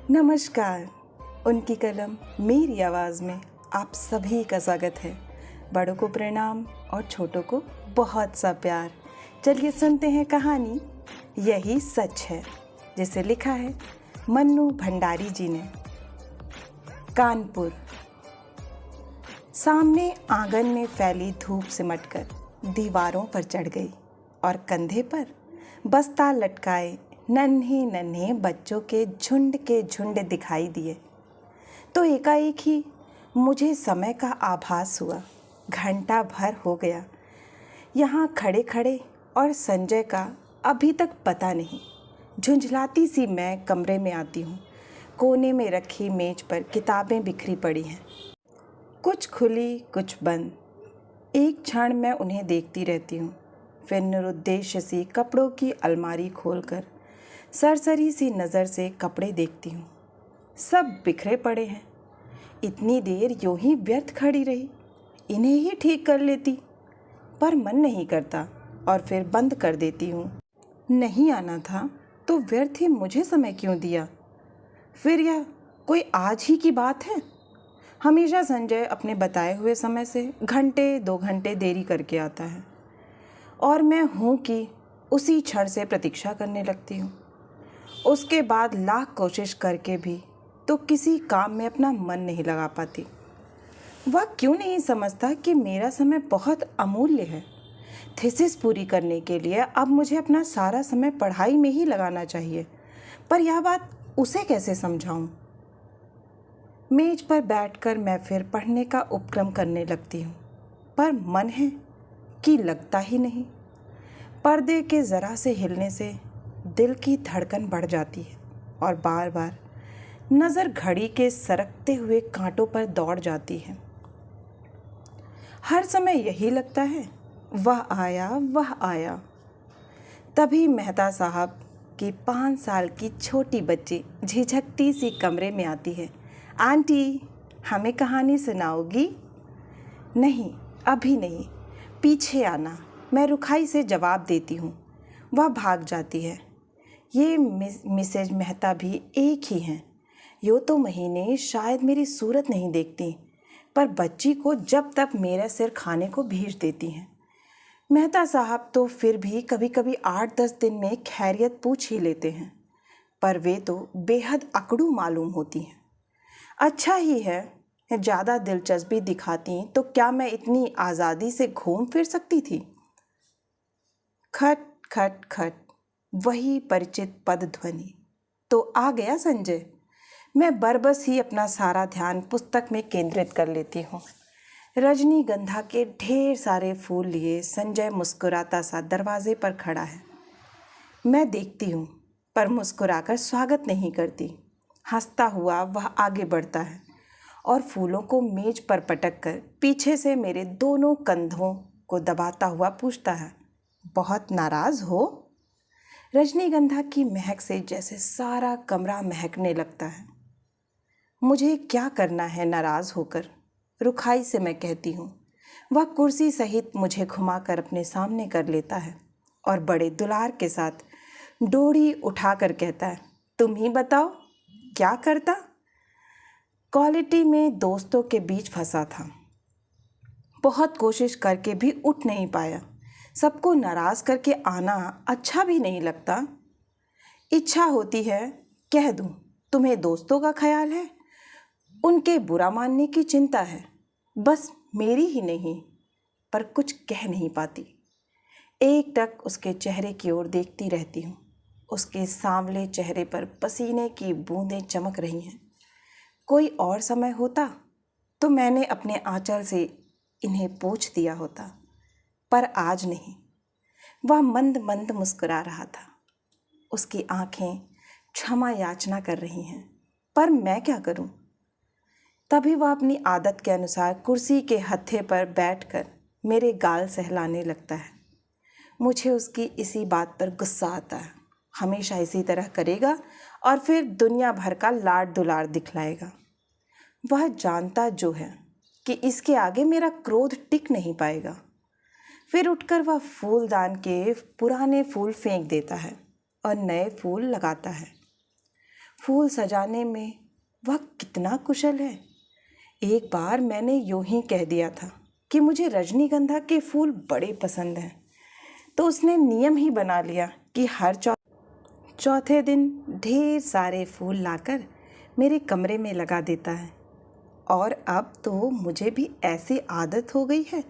नमस्कार। उनकी कलम मेरी आवाज़ में आप सभी का स्वागत है। बड़ों को प्रणाम और छोटों को बहुत सा प्यार। चलिए सुनते हैं कहानी यही सच है, जिसे लिखा है मन्नू भंडारी जी ने। कानपुर। सामने आंगन में फैली धूप सिमटकर दीवारों पर चढ़ गई और कंधे पर बस्ता लटकाए नन्हे नन्हे बच्चों के झुंड दिखाई दिए। तो एकाएक ही मुझे समय का आभास हुआ। घंटा भर हो गया यहाँ खड़े खड़े और संजय का अभी तक पता नहीं। झुंझलाती सी मैं कमरे में आती हूँ। कोने में रखी मेज पर किताबें बिखरी पड़ी हैं, कुछ खुली कुछ बंद। एक क्षण मैं उन्हें देखती रहती हूँ, फिर निरुद्देश्य सी कपड़ों की अलमारी खोलकर सरसरी सी नज़र से कपड़े देखती हूँ। सब बिखरे पड़े हैं। इतनी देर यूं ही व्यर्थ खड़ी रही, इन्हें ही ठीक कर लेती, पर मन नहीं करता और फिर बंद कर देती हूँ। नहीं आना था तो व्यर्थ ही मुझे समय क्यों दिया? फिर यह कोई आज ही की बात है? हमेशा संजय अपने बताए हुए समय से घंटे 2 घंटे देरी करके आता है और मैं हूँ कि उसी क्षण से प्रतीक्षा करने लगती हूँ। उसके बाद लाख कोशिश करके भी तो किसी काम में अपना मन नहीं लगा पाती। वह क्यों नहीं समझता कि मेरा समय बहुत अमूल्य है। थीसिस पूरी करने के लिए अब मुझे अपना सारा समय पढ़ाई में ही लगाना चाहिए, पर यह बात उसे कैसे समझाऊं? मेज पर बैठकर मैं फिर पढ़ने का उपक्रम करने लगती हूँ, पर मन है कि लगता ही नहीं। पर्दे के ज़रा से हिलने से दिल की धड़कन बढ़ जाती है और बार बार नज़र घड़ी के सरकते हुए कांटों पर दौड़ जाती है। हर समय यही लगता है, वह आया। तभी मेहता साहब की 5 साल की छोटी बच्ची झिझकती सी कमरे में आती है। आंटी, हमें कहानी सुनाओगी? नहीं, अभी नहीं, पीछे आना, मैं रुखाई से जवाब देती हूँ। वह भाग जाती है। ये मिसेज मेहता भी एक ही हैं। यूँ तो महीने शायद मेरी सूरत नहीं देखती, पर बच्ची को जब तक मेरा सिर खाने को भेज देती हैं। मेहता साहब तो फिर भी कभी कभी 8-10 दिन में खैरियत पूछ ही लेते हैं, पर वे तो बेहद अकड़ू मालूम होती हैं। अच्छा ही है, ज़्यादा दिलचस्पी दिखाती तो क्या मैं इतनी आज़ादी से घूम फिर सकती थी? खट खट खट, वही परिचित पद ध्वनि। तो आ गया संजय। मैं बरबस ही अपना सारा ध्यान पुस्तक में केंद्रित कर लेती हूँ। रजनीगंधा के ढेर सारे फूल लिए संजय मुस्कुराता सा दरवाजे पर खड़ा है। मैं देखती हूँ, पर मुस्कुराकर स्वागत नहीं करती। हंसता हुआ वह आगे बढ़ता है और फूलों को मेज पर पटक कर पीछे से मेरे दोनों कंधों को दबाता हुआ पूछता है, बहुत नाराज़ हो? रजनीगंधा की महक से जैसे सारा कमरा महकने लगता है। मुझे क्या करना है नाराज़ होकर? रुखाई से मैं कहती हूँ। वह कुर्सी सहित मुझे घुमाकर अपने सामने कर लेता है और बड़े दुलार के साथ डोरी उठाकर कहता है, तुम ही बताओ क्या करता? क्वालिटी में दोस्तों के बीच फंसा था। बहुत कोशिश करके भी उठ नहीं पाया। सबको नाराज़ करके आना अच्छा भी नहीं लगता। इच्छा होती है कह दूं, तुम्हें दोस्तों का ख्याल है, उनके बुरा मानने की चिंता है, बस मेरी ही नहीं, पर कुछ कह नहीं पाती। एकटक उसके चेहरे की ओर देखती रहती हूँ। उसके सांवले चेहरे पर पसीने की बूंदें चमक रही हैं। कोई और समय होता तो मैंने अपने आंचल से इन्हें पोंछ दिया होता, पर आज नहीं। वह मंद मंद मुस्कुरा रहा था। उसकी आंखें क्षमा याचना कर रही हैं, पर मैं क्या करूं? तभी वह अपनी आदत के अनुसार कुर्सी के हत्थे पर बैठकर मेरे गाल सहलाने लगता है। मुझे उसकी इसी बात पर गुस्सा आता है। हमेशा इसी तरह करेगा और फिर दुनिया भर का लाड दुलार दिखलाएगा। वह जानता जो है कि इसके आगे मेरा क्रोध टिक नहीं पाएगा। फिर उठकर वह फूलदान के पुराने फूल फेंक देता है और नए फूल लगाता है। फूल सजाने में वह कितना कुशल है। एक बार मैंने यूं ही कह दिया था कि मुझे रजनीगंधा के फूल बड़े पसंद हैं, तो उसने नियम ही बना लिया कि हर चौथे दिन ढेर सारे फूल लाकर मेरे कमरे में लगा देता है। और अब तो मुझे भी ऐसी आदत हो गई है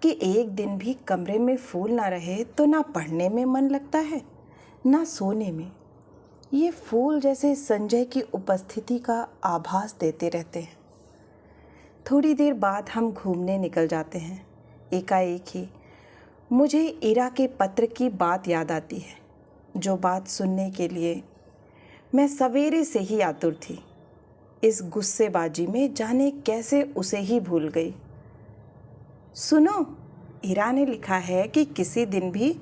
कि एक दिन भी कमरे में फूल ना रहे तो ना पढ़ने में मन लगता है, ना सोने में। ये फूल जैसे संजय की उपस्थिति का आभास देते रहते हैं। थोड़ी देर बाद हम घूमने निकल जाते हैं। एकाएक ही मुझे इरा के पत्र की बात याद आती है, जो बात सुनने के लिए मैं सवेरे से ही आतुर थी। इस गुस्सेबाजी में जाने कैसे उसे ही भूल गई। सुनो, इरा ने लिखा है कि किसी दिन भी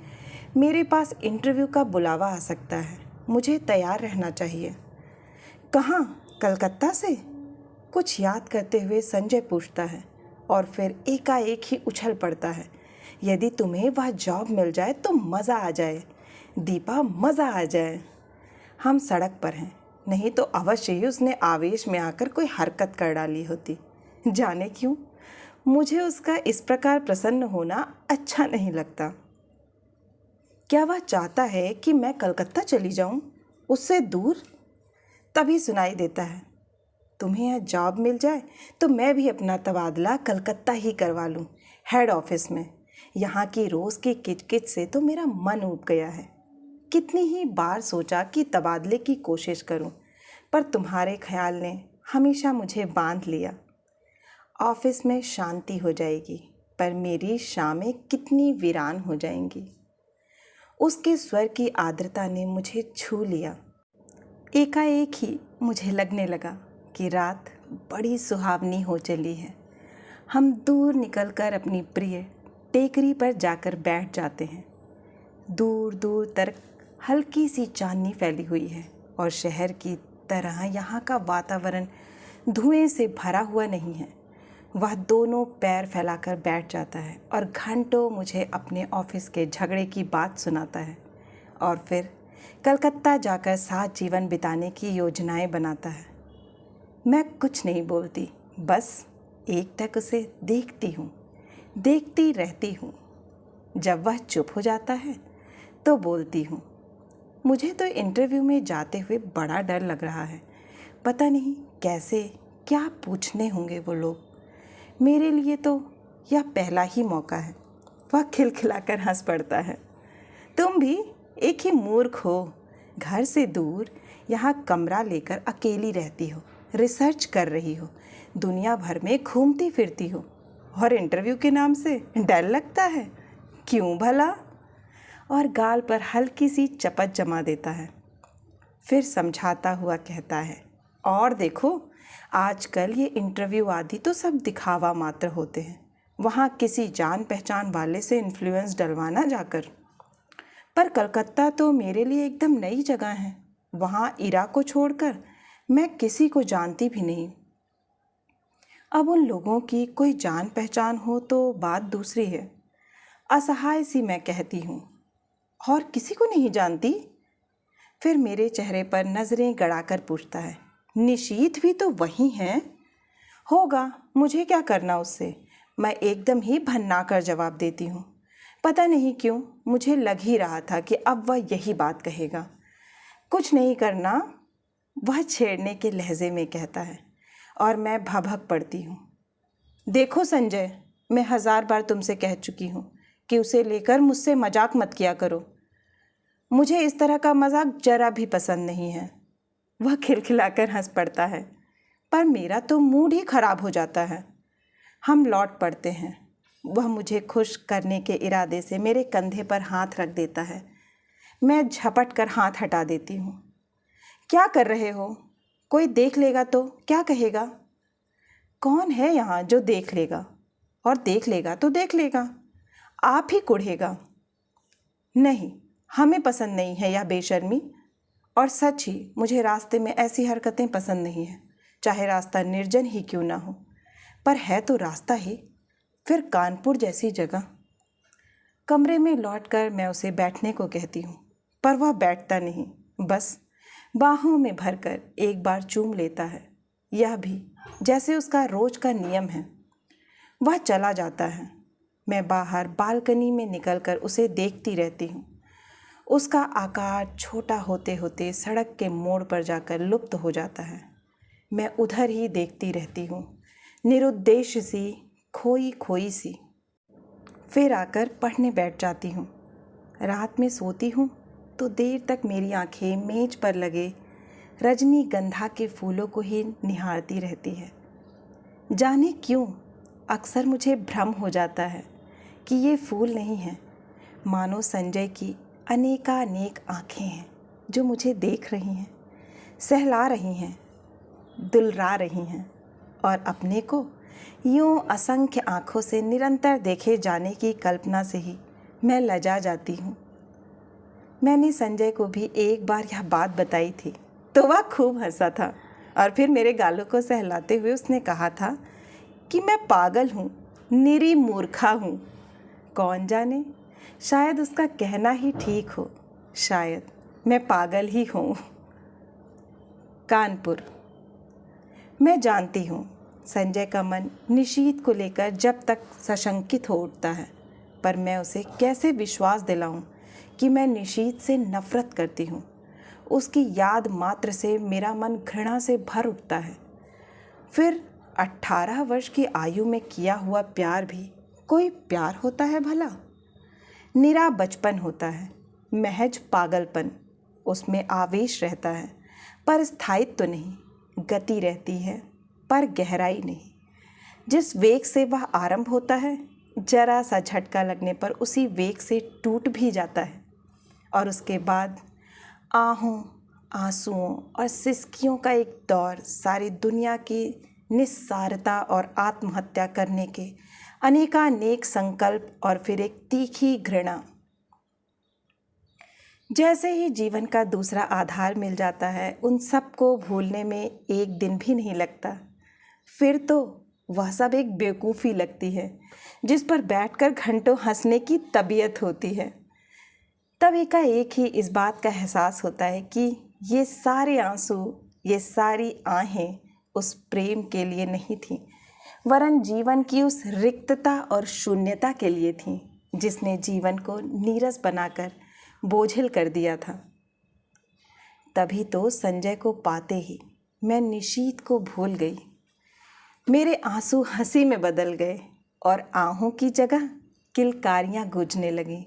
मेरे पास इंटरव्यू का बुलावा आ सकता है। मुझे तैयार रहना चाहिए। कहाँ? कलकत्ता से? कुछ याद करते हुए संजय पूछता है और फिर एकाएक ही उछल पड़ता है। यदि तुम्हें वह जॉब मिल जाए तो मज़ा आ जाए दीपा, मज़ा आ जाए। हम सड़क पर हैं, नहीं तो अवश्य ही उसने आवेश में आकर कोई हरकत कर डाली होती। जाने क्यों मुझे उसका इस प्रकार प्रसन्न होना अच्छा नहीं लगता। क्या वह चाहता है कि मैं कलकत्ता चली जाऊं, उससे दूर? तभी सुनाई देता है, तुम्हें यह जॉब मिल जाए तो मैं भी अपना तबादला कलकत्ता ही करवा लूं, हेड ऑफिस में। यहाँ की रोज़ की किचकिच से तो मेरा मन ऊब गया है। कितनी ही बार सोचा कि तबादले की कोशिश करूं, पर तुम्हारे ख्याल ने हमेशा मुझे बांध लिया। ऑफिस में शांति हो जाएगी, पर मेरी शामें कितनी वीरान हो जाएंगी। उसके स्वर की आर्द्रता ने मुझे छू लिया। एकाएक ही मुझे लगने लगा कि रात बड़ी सुहावनी हो चली है। हम दूर निकलकर अपनी प्रिय टेकरी पर जाकर बैठ जाते हैं। दूर दूर तक हल्की सी चांदनी फैली हुई है और शहर की तरह यहाँ का वातावरण धुएं से भरा हुआ नहीं है। वह दोनों पैर फैलाकर बैठ जाता है और घंटों मुझे अपने ऑफिस के झगड़े की बात सुनाता है और फिर कलकत्ता जाकर साथ जीवन बिताने की योजनाएं बनाता है। मैं कुछ नहीं बोलती, बस एकटक उसे देखती रहती हूँ। जब वह चुप हो जाता है तो बोलती हूँ, मुझे तो इंटरव्यू में जाते हुए बड़ा डर लग रहा है। पता नहीं कैसे क्या पूछने होंगे वो लोग। मेरे लिए तो यह पहला ही मौका है। वह खिलखिलाकर हंस पड़ता है। तुम भी एक ही मूर्ख हो, घर से दूर यहाँ कमरा लेकर अकेली रहती हो, रिसर्च कर रही हो, दुनिया भर में घूमती फिरती हो, और इंटरव्यू के नाम से डर लगता है। क्यों भला? और गाल पर हल्की सी चपत जमा देता है। फिर समझाता हुआ कहता है, और देखो, आजकल ये इंटरव्यू आदि तो सब दिखावा मात्र होते हैं। वहाँ किसी जान पहचान वाले से इन्फ्लुएंस डलवाना जाकर। पर कलकत्ता तो मेरे लिए एकदम नई जगह है। वहाँ इरा को छोड़कर मैं किसी को जानती भी नहीं। अब उन लोगों की कोई जान पहचान हो तो बात दूसरी है। असहाय सी मैं कहती हूँ, और किसी को नहीं जानती? फिर मेरे चेहरे पर नज़रें गड़ाकर पूछता है, निशीथ भी तो वही हैं? होगा, मुझे क्या करना उससे? मैं एकदम ही भन्ना कर जवाब देती हूँ। पता नहीं क्यों मुझे लग ही रहा था कि अब वह यही बात कहेगा। कुछ नहीं करना, वह छेड़ने के लहजे में कहता है, और मैं भभक पड़ती हूँ। देखो संजय, मैं 1000 बार तुमसे कह चुकी हूँ कि उसे लेकर मुझसे मजाक मत किया करो। मुझे इस तरह का मजाक जरा भी पसंद नहीं है। वह खिलखिलाकर हंस पड़ता है, पर मेरा तो मूड ही खराब हो जाता है। हम लौट पड़ते हैं। वह मुझे खुश करने के इरादे से मेरे कंधे पर हाथ रख देता है। मैं झपट कर हाथ हटा देती हूँ। क्या कर रहे हो? कोई देख लेगा तो क्या कहेगा? कौन है यहाँ जो देख लेगा? और देख लेगा तो देख लेगा, आप ही कुढ़ेगा। नहीं, हमें पसंद नहीं है यह बेशर्मी। और सच ही मुझे रास्ते में ऐसी हरकतें पसंद नहीं हैं, चाहे रास्ता निर्जन ही क्यों ना हो। पर है तो रास्ता ही, फिर कानपुर जैसी जगह। कमरे में लौटकर मैं उसे बैठने को कहती हूँ, पर वह बैठता नहीं, बस बाहों में भरकर एक बार चूम लेता है, यह भी जैसे उसका रोज का नियम है। वह चला जाता है। मैं बाहर बालकनी में निकलकर उसे देखती रहती हूँ। उसका आकार छोटा होते होते सड़क के मोड़ पर जाकर लुप्त हो जाता है। मैं उधर ही देखती रहती हूँ, निरुद्देश्य सी, खोई खोई सी। फिर आकर पढ़ने बैठ जाती हूँ। रात में सोती हूँ तो देर तक मेरी आंखें मेज पर लगे रजनीगंधा के फूलों को ही निहारती रहती है। जाने क्यों अक्सर मुझे भ्रम हो जाता है कि ये फूल नहीं हैं, मानो संजय की अनेकानेक आँखें हैं जो मुझे देख रही हैं, सहला रही हैं, दुलरा रही हैं और अपने को यूं असंख्य आँखों से निरंतर देखे जाने की कल्पना से ही मैं लजा जाती हूँ। मैंने संजय को भी एक बार यह बात बताई थी तो वह खूब हंसा था और फिर मेरे गालों को सहलाते हुए उसने कहा था कि मैं पागल हूँ, निरी मूर्खा हूँ। कौन जाने, शायद उसका कहना ही ठीक हो, शायद मैं पागल ही हूँ। कानपुर। मैं जानती हूँ संजय का मन निशीत को लेकर जब तक सशंकित हो उठता है, पर मैं उसे कैसे विश्वास दिलाऊं कि मैं निशीत से नफरत करती हूँ। उसकी याद मात्र से मेरा मन घृणा से भर उठता है। फिर 18 वर्ष की आयु में किया हुआ प्यार भी कोई प्यार होता है भला? निरा बचपन होता है, महज पागलपन। उसमें आवेश रहता है पर स्थायित्व नहीं, गति रहती है पर गहराई नहीं। जिस वेग से वह आरंभ होता है, जरा सा झटका लगने पर उसी वेग से टूट भी जाता है और उसके बाद आहों, आंसुओं और सिसकियों का एक दौर सारी दुनिया की निस्सारता और आत्महत्या करने के अनेकानेक संकल्प और फिर एक तीखी घृणा। जैसे ही जीवन का दूसरा आधार मिल जाता है, उन सब को भूलने में एक दिन भी नहीं लगता। फिर तो वह सब एक बेवकूफ़ी लगती है जिस पर बैठकर घंटों हंसने की तबीयत होती है। तब एकाएक ही इस बात का एहसास होता है कि ये सारे आंसू, ये सारी आहें उस प्रेम के लिए नहीं थीं, वरन जीवन की उस रिक्तता और शून्यता के लिए थीं जिसने जीवन को नीरस बनाकर बोझिल कर दिया था। तभी तो संजय को पाते ही मैं निशीत को भूल गई। मेरे आंसू हंसी में बदल गए और आहों की जगह किलकारियां गूंजने लगीं।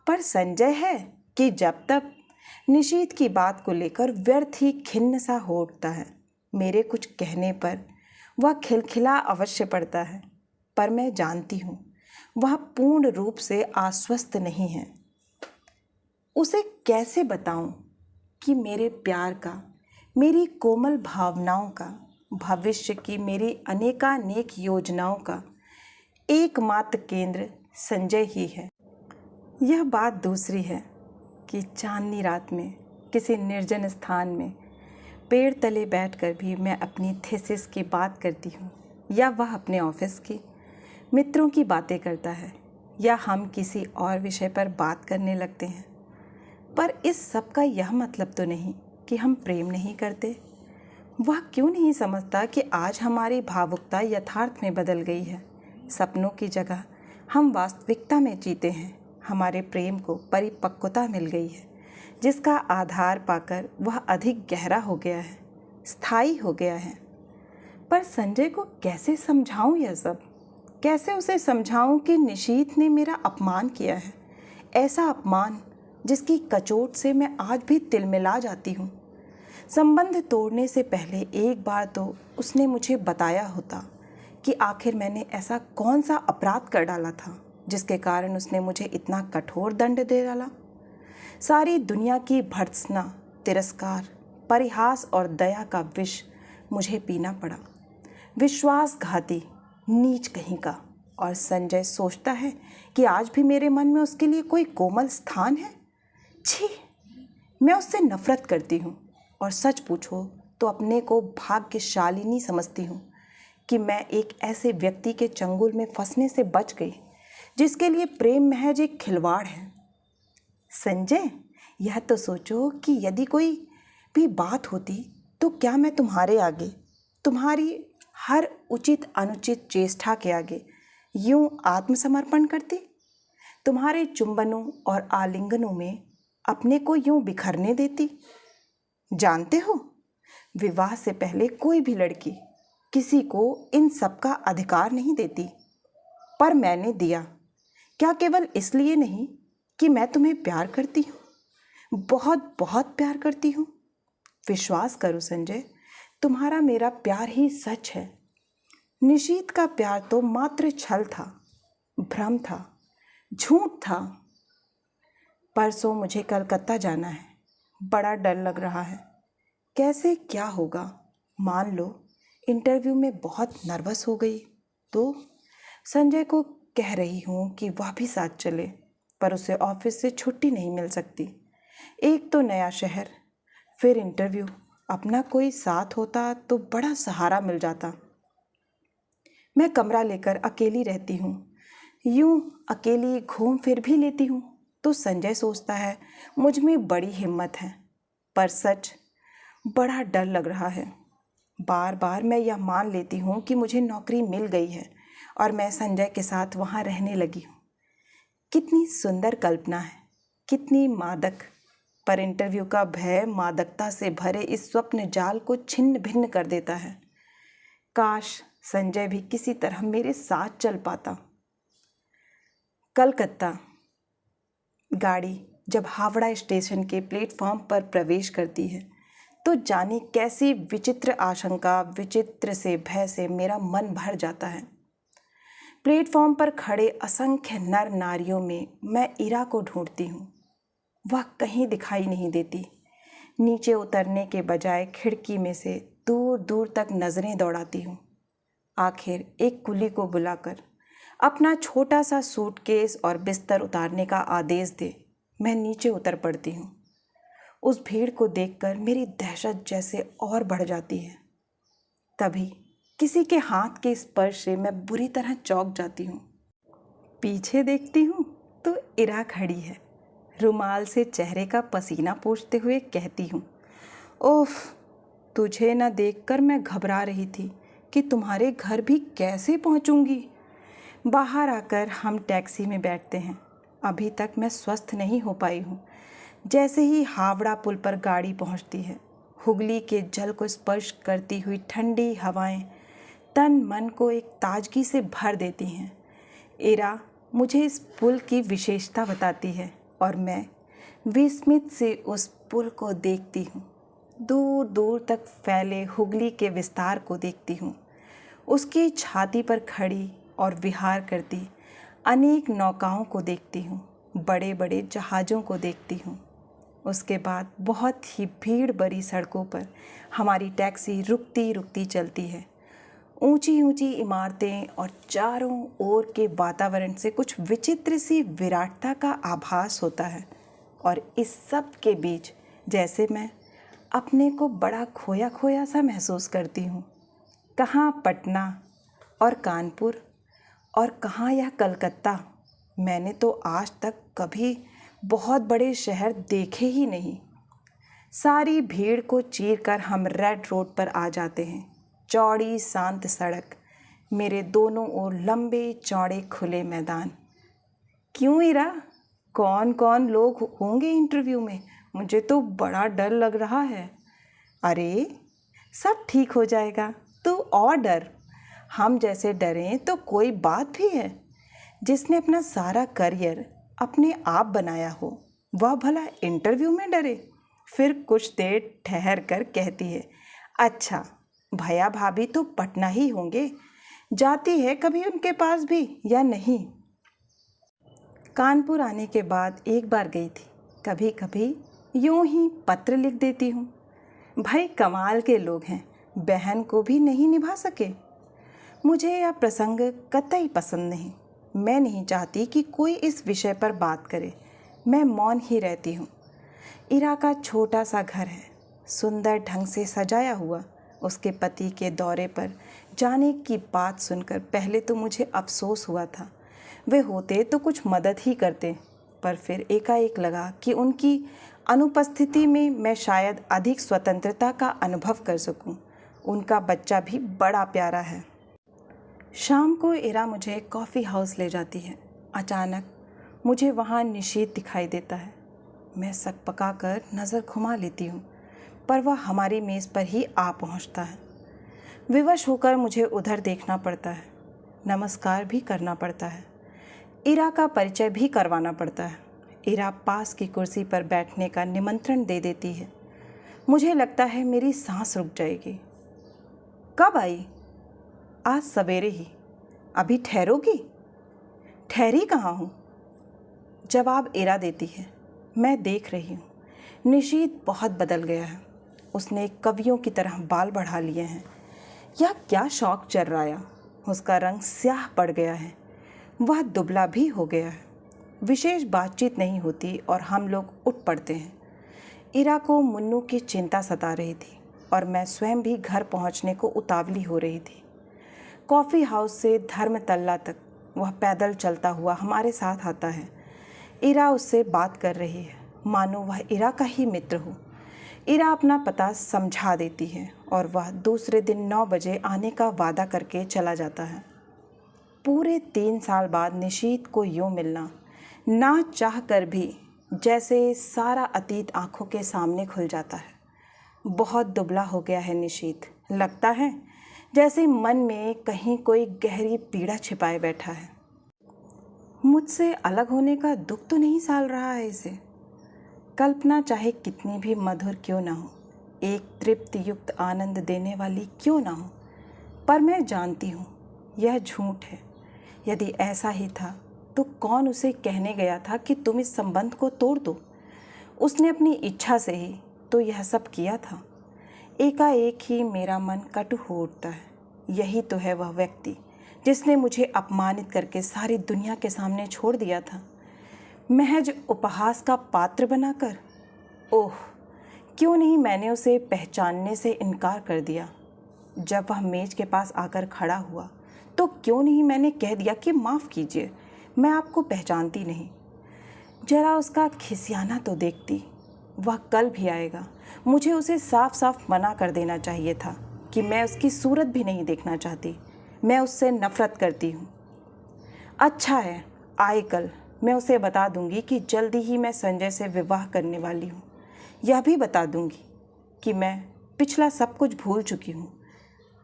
पर संजय है कि जब तक निशीत की बात को लेकर व्यर्थ ही खिन्न सा हो उठता है। मेरे कुछ कहने पर वह खिलखिला अवश्य पड़ता है, पर मैं जानती हूँ वह पूर्ण रूप से आश्वस्त नहीं है। उसे कैसे बताऊं कि मेरे प्यार का, मेरी कोमल भावनाओं का, भविष्य की मेरी अनेकानेक योजनाओं का एकमात्र केंद्र संजय ही है। यह बात दूसरी है कि चांदनी रात में किसी निर्जन स्थान में पेड़ तले बैठकर भी मैं अपनी थीसिस की बात करती हूँ, या वह अपने ऑफिस की मित्रों की बातें करता है, या हम किसी और विषय पर बात करने लगते हैं। पर इस सब का यह मतलब तो नहीं कि हम प्रेम नहीं करते। वह क्यों नहीं समझता कि आज हमारी भावुकता यथार्थ में बदल गई है। सपनों की जगह हम वास्तविकता में जीते हैं। हमारे प्रेम को परिपक्वता मिल गई है, जिसका आधार पाकर वह अधिक गहरा हो गया है, स्थायी हो गया है। पर संजय को कैसे समझाऊं यह सब? कैसे उसे समझाऊं कि निशीत ने मेरा अपमान किया है, ऐसा अपमान जिसकी कचोट से मैं आज भी तिलमिला जाती हूँ। संबंध तोड़ने से पहले एक बार तो उसने मुझे बताया होता कि आखिर मैंने ऐसा कौन सा अपराध कर डाला था जिसके कारण उसने मुझे इतना कठोर दंड दे डाला। सारी दुनिया की भर्त्सना, तिरस्कार, परिहास और दया का विष मुझे पीना पड़ा। विश्वासघाती, नीच कहीं का। और संजय सोचता है कि आज भी मेरे मन में उसके लिए कोई कोमल स्थान है। छी, मैं उससे नफरत करती हूँ और सच पूछो तो अपने को भाग्यशालिनी समझती हूँ कि मैं एक ऐसे व्यक्ति के चंगुल में फंसने से बच गई जिसके लिए प्रेम महज एक खिलवाड़ है। संजय, यह तो सोचो कि यदि कोई भी बात होती तो क्या मैं तुम्हारे आगे, तुम्हारी हर उचित अनुचित चेष्टा के आगे यूं आत्मसमर्पण करती, तुम्हारे चुंबनों और आलिंगनों में अपने को यूं बिखरने देती? जानते हो, विवाह से पहले कोई भी लड़की किसी को इन सब का अधिकार नहीं देती, पर मैंने दिया। क्या केवल इसलिए नहीं कि मैं तुम्हें प्यार करती हूँ, बहुत बहुत प्यार करती हूँ। विश्वास करो संजय, तुम्हारा मेरा प्यार ही सच है। निशीत का प्यार तो मात्र छल था, भ्रम था, झूठ था। परसों मुझे कलकत्ता जाना है, बड़ा डर लग रहा है। कैसे क्या होगा? मान लो इंटरव्यू में बहुत नर्वस हो गई तो? संजय को कह रही हूँ कि वह भी साथ चले, पर उसे ऑफिस से छुट्टी नहीं मिल सकती। एक तो नया शहर, फिर इंटरव्यू। अपना कोई साथ होता तो बड़ा सहारा मिल जाता। मैं कमरा लेकर अकेली रहती हूँ, यूं अकेली घूम फिर भी लेती हूँ तो संजय सोचता है मुझ में बड़ी हिम्मत है, पर सच बड़ा डर लग रहा है। बार बार मैं यह मान लेती हूँ कि मुझे नौकरी मिल गई है और मैं संजय के साथ वहाँ रहने लगी हूँ। कितनी सुंदर कल्पना है, कितनी मादक। पर इंटरव्यू का भय मादकता से भरे इस स्वप्न जाल को छिन्न भिन्न कर देता है। काश संजय भी किसी तरह मेरे साथ चल पाता। कलकत्ता। गाड़ी जब हावड़ा स्टेशन के प्लेटफॉर्म पर प्रवेश करती है तो जाने कैसी विचित्र आशंका, विचित्र से भय से मेरा मन भर जाता है। प्लेटफॉर्म पर खड़े असंख्य नर नारियों में मैं इरा को ढूंढती हूँ। वह कहीं दिखाई नहीं देती। नीचे उतरने के बजाय खिड़की में से दूर दूर तक नज़रें दौड़ाती हूँ। आखिर एक कुली को बुलाकर अपना छोटा सा सूटकेस और बिस्तर उतारने का आदेश दे मैं नीचे उतर पड़ती हूँ। उस भीड़ को देखकर मेरी दहशत जैसे और बढ़ जाती है। तभी किसी के हाथ के स्पर्श से मैं बुरी तरह चौंक जाती हूँ। पीछे देखती हूँ तो इरा खड़ी है, रुमाल से चेहरे का पसीना पोंछते हुए कहती हूँ, ओफ, तुझे न देखकर मैं घबरा रही थी कि तुम्हारे घर भी कैसे पहुँचूँगी। बाहर आकर हम टैक्सी में बैठते हैं। अभी तक मैं स्वस्थ नहीं हो पाई हूँ। जैसे ही हावड़ा पुल पर गाड़ी पहुँचती है, हुगली के जल को स्पर्श करती हुई ठंडी हवाएं तन मन को एक ताजगी से भर देती हैं। इरा मुझे इस पुल की विशेषता बताती है और मैं विस्मित से उस पुल को देखती हूँ। दूर दूर तक फैले हुगली के विस्तार को देखती हूँ। उसकी छाती पर खड़ी और विहार करती अनेक नौकाओं को देखती हूँ, बड़े बड़े जहाज़ों को देखती हूँ। उसके बाद बहुत ही भीड़ भरी सड़कों पर हमारी टैक्सी रुकती रुकती चलती है। ऊंची ऊंची इमारतें और चारों ओर के वातावरण से कुछ विचित्र सी विराटता का आभास होता है और इस सब के बीच जैसे मैं अपने को बड़ा खोया खोया सा महसूस करती हूँ। कहाँ पटना और कानपुर और कहाँ यह कलकत्ता। मैंने तो आज तक कभी बहुत बड़े शहर देखे ही नहीं। सारी भीड़ को चीरकर हम रेड रोड पर आ जाते हैं। चौड़ी शांत सड़क, मेरे दोनों ओर लंबे चौड़े खुले मैदान। क्यों इरा, कौन कौन लोग होंगे इंटरव्यू में? मुझे तो बड़ा डर लग रहा है। अरे सब ठीक हो जाएगा, तू और डर। हम जैसे डरें तो कोई बात भी है? जिसने अपना सारा करियर अपने आप बनाया हो वह भला इंटरव्यू में डरे? फिर कुछ देर ठहर कर कहती है, अच्छा भैया भाभी तो पटना ही होंगे, जाती है कभी उनके पास भी या नहीं? कानपुर आने के बाद एक बार गई थी। कभी कभी यूं ही पत्र लिख देती हूँ। भाई कमाल के लोग हैं, बहन को भी नहीं निभा सके। मुझे यह प्रसंग कतई पसंद नहीं। मैं नहीं चाहती कि कोई इस विषय पर बात करे। मैं मौन ही रहती हूँ। इरा का छोटा सा घर है, सुंदर ढंग से सजाया हुआ। उसके पति के दौरे पर जाने की बात सुनकर पहले तो मुझे अफसोस हुआ था। वे होते तो कुछ मदद ही करते, पर फिर एकाएक लगा कि उनकी अनुपस्थिति में मैं शायद अधिक स्वतंत्रता का अनुभव कर सकूं। उनका बच्चा भी बड़ा प्यारा है। शाम को इरा मुझे कॉफ़ी हाउस ले जाती है। अचानक मुझे वहाँ निशीथ दिखाई देता है। मैं सकपका कर नज़र घुमा लेती हूँ, पर वह हमारी मेज़ पर ही आ पहुँचता है। विवश होकर मुझे उधर देखना पड़ता है, नमस्कार भी करना पड़ता है, इरा का परिचय भी करवाना पड़ता है। इरा पास की कुर्सी पर बैठने का निमंत्रण दे देती है। मुझे लगता है मेरी सांस रुक जाएगी। कब आई? आज सवेरे ही। अभी ठहरोगी? ठहरी कहाँ हूँ? जवाब इरा देती है। मैं देख रही हूँ, निशीथ बहुत बदल गया है। उसने कवियों की तरह बाल बढ़ा लिए हैं। यह क्या शौक चर्राया। उसका रंग स्याह पड़ गया है। वह दुबला भी हो गया है। विशेष बातचीत नहीं होती और हम लोग उठ पड़ते हैं। इरा को मुन्नू की चिंता सता रही थी और मैं स्वयं भी घर पहुंचने को उतावली हो रही थी। कॉफ़ी हाउस से धर्मतल्ला तक वह पैदल चलता हुआ हमारे साथ आता है। इरा उससे बात कर रही है, मानो वह इरा का ही मित्र हो। इरा अपना पता समझा देती है और वह दूसरे दिन 9 बजे आने का वादा करके चला जाता है। पूरे 3 साल बाद निशीथ को यूँ मिलना, ना चाह कर भी जैसे सारा अतीत आंखों के सामने खुल जाता है। बहुत दुबला हो गया है निशीथ। लगता है जैसे मन में कहीं कोई गहरी पीड़ा छिपाए बैठा है। मुझसे अलग होने का दुख तो नहीं साल रहा है इसे। कल्पना चाहे कितनी भी मधुर क्यों ना हो, एक तृप्ति युक्त आनंद देने वाली क्यों ना हो, पर मैं जानती हूँ यह झूठ है। यदि ऐसा ही था तो कौन उसे कहने गया था कि तुम इस संबंध को तोड़ दो। उसने अपनी इच्छा से ही तो यह सब किया था। एकाएक ही मेरा मन कटु हो उठता है। यही तो है वह व्यक्ति जिसने मुझे अपमानित करके सारी दुनिया के सामने छोड़ दिया था, महज उपहास का पात्र बनाकर। ओह, क्यों नहीं मैंने उसे पहचानने से इनकार कर दिया। जब वह मेज के पास आकर खड़ा हुआ तो क्यों नहीं मैंने कह दिया कि माफ़ कीजिए, मैं आपको पहचानती नहीं। जरा उसका खिसियाना तो देखती। वह कल भी आएगा। मुझे उसे साफ साफ मना कर देना चाहिए था कि मैं उसकी सूरत भी नहीं देखना चाहती। मैं उससे नफ़रत करती हूँ। अच्छा है, आए कल मैं उसे बता दूंगी कि जल्दी ही मैं संजय से विवाह करने वाली हूँ। यह भी बता दूंगी कि मैं पिछला सब कुछ भूल चुकी हूँ।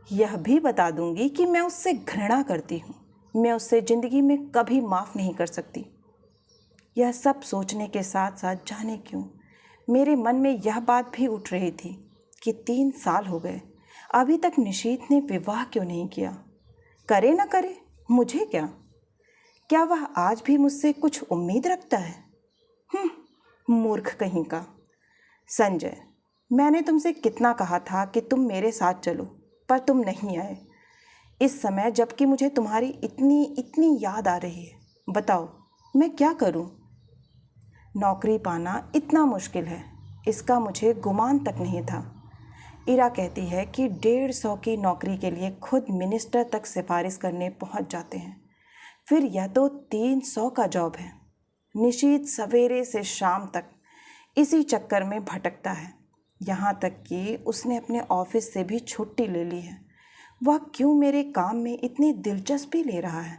यह भी बता दूंगी कि मैं उससे घृणा करती हूँ। मैं उससे ज़िंदगी में कभी माफ़ नहीं कर सकती। यह सब सोचने के साथ साथ जाने क्यों मेरे मन में यह बात भी उठ रही थी कि 3 साल हो गए, अभी तक निशीथ ने विवाह क्यों नहीं किया। करे ना करे, मुझे क्या वह आज भी मुझसे कुछ उम्मीद रखता है? मूर्ख कहीं का। संजय, मैंने तुमसे कितना कहा था कि तुम मेरे साथ चलो, पर तुम नहीं आए। इस समय जबकि मुझे तुम्हारी इतनी इतनी याद आ रही है, बताओ मैं क्या करूं? नौकरी पाना इतना मुश्किल है, इसका मुझे गुमान तक नहीं था। इरा कहती है कि 150 की नौकरी के लिए खुद मिनिस्टर तक सिफारिश करने पहुंच जाते हैं। फिर यह तो 300 का जॉब है। निशीथ सवेरे से शाम तक इसी चक्कर में भटकता है। यहाँ तक कि उसने अपने ऑफिस से भी छुट्टी ले ली है। वह क्यों मेरे काम में इतनी दिलचस्पी ले रहा है?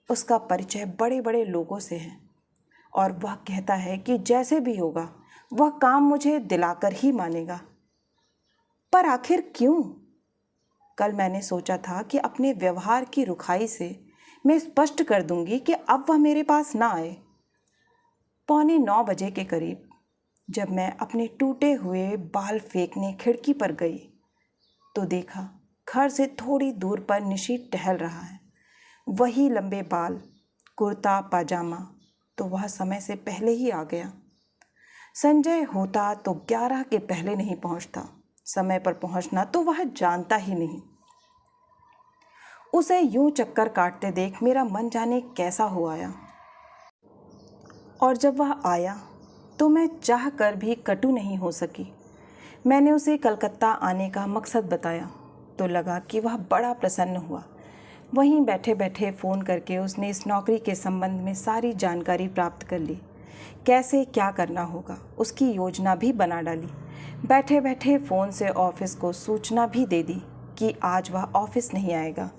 उसका परिचय बड़े बड़े लोगों से है और वह कहता है कि जैसे भी होगा वह काम मुझे दिलाकर ही मानेगा। पर आखिर क्यों? कल मैंने सोचा था कि अपने व्यवहार की रुखाई से मैं स्पष्ट कर दूंगी कि अब वह मेरे पास ना आए। 8:45 बजे के करीब जब मैं अपने टूटे हुए बाल फेंकने खिड़की पर गई तो देखा घर से थोड़ी दूर पर निशीथ टहल रहा है। वही लंबे बाल, कुर्ता पाजामा। तो वह समय से पहले ही आ गया। संजय होता तो 11 के पहले नहीं पहुंचता। समय पर पहुंचना तो वह जानता ही नहीं। उसे यूं चक्कर काटते देख मेरा मन जाने कैसा हो आया। और जब वह आया तो मैं चाह कर भी कटु नहीं हो सकी। मैंने उसे कलकत्ता आने का मकसद बताया तो लगा कि वह बड़ा प्रसन्न हुआ। वहीं बैठे बैठे फ़ोन करके उसने इस नौकरी के संबंध में सारी जानकारी प्राप्त कर ली। कैसे क्या करना होगा उसकी योजना भी बना डाली। बैठे बैठे फ़ोन से ऑफिस को सूचना भी दे दी कि आज वह ऑफिस नहीं आएगा।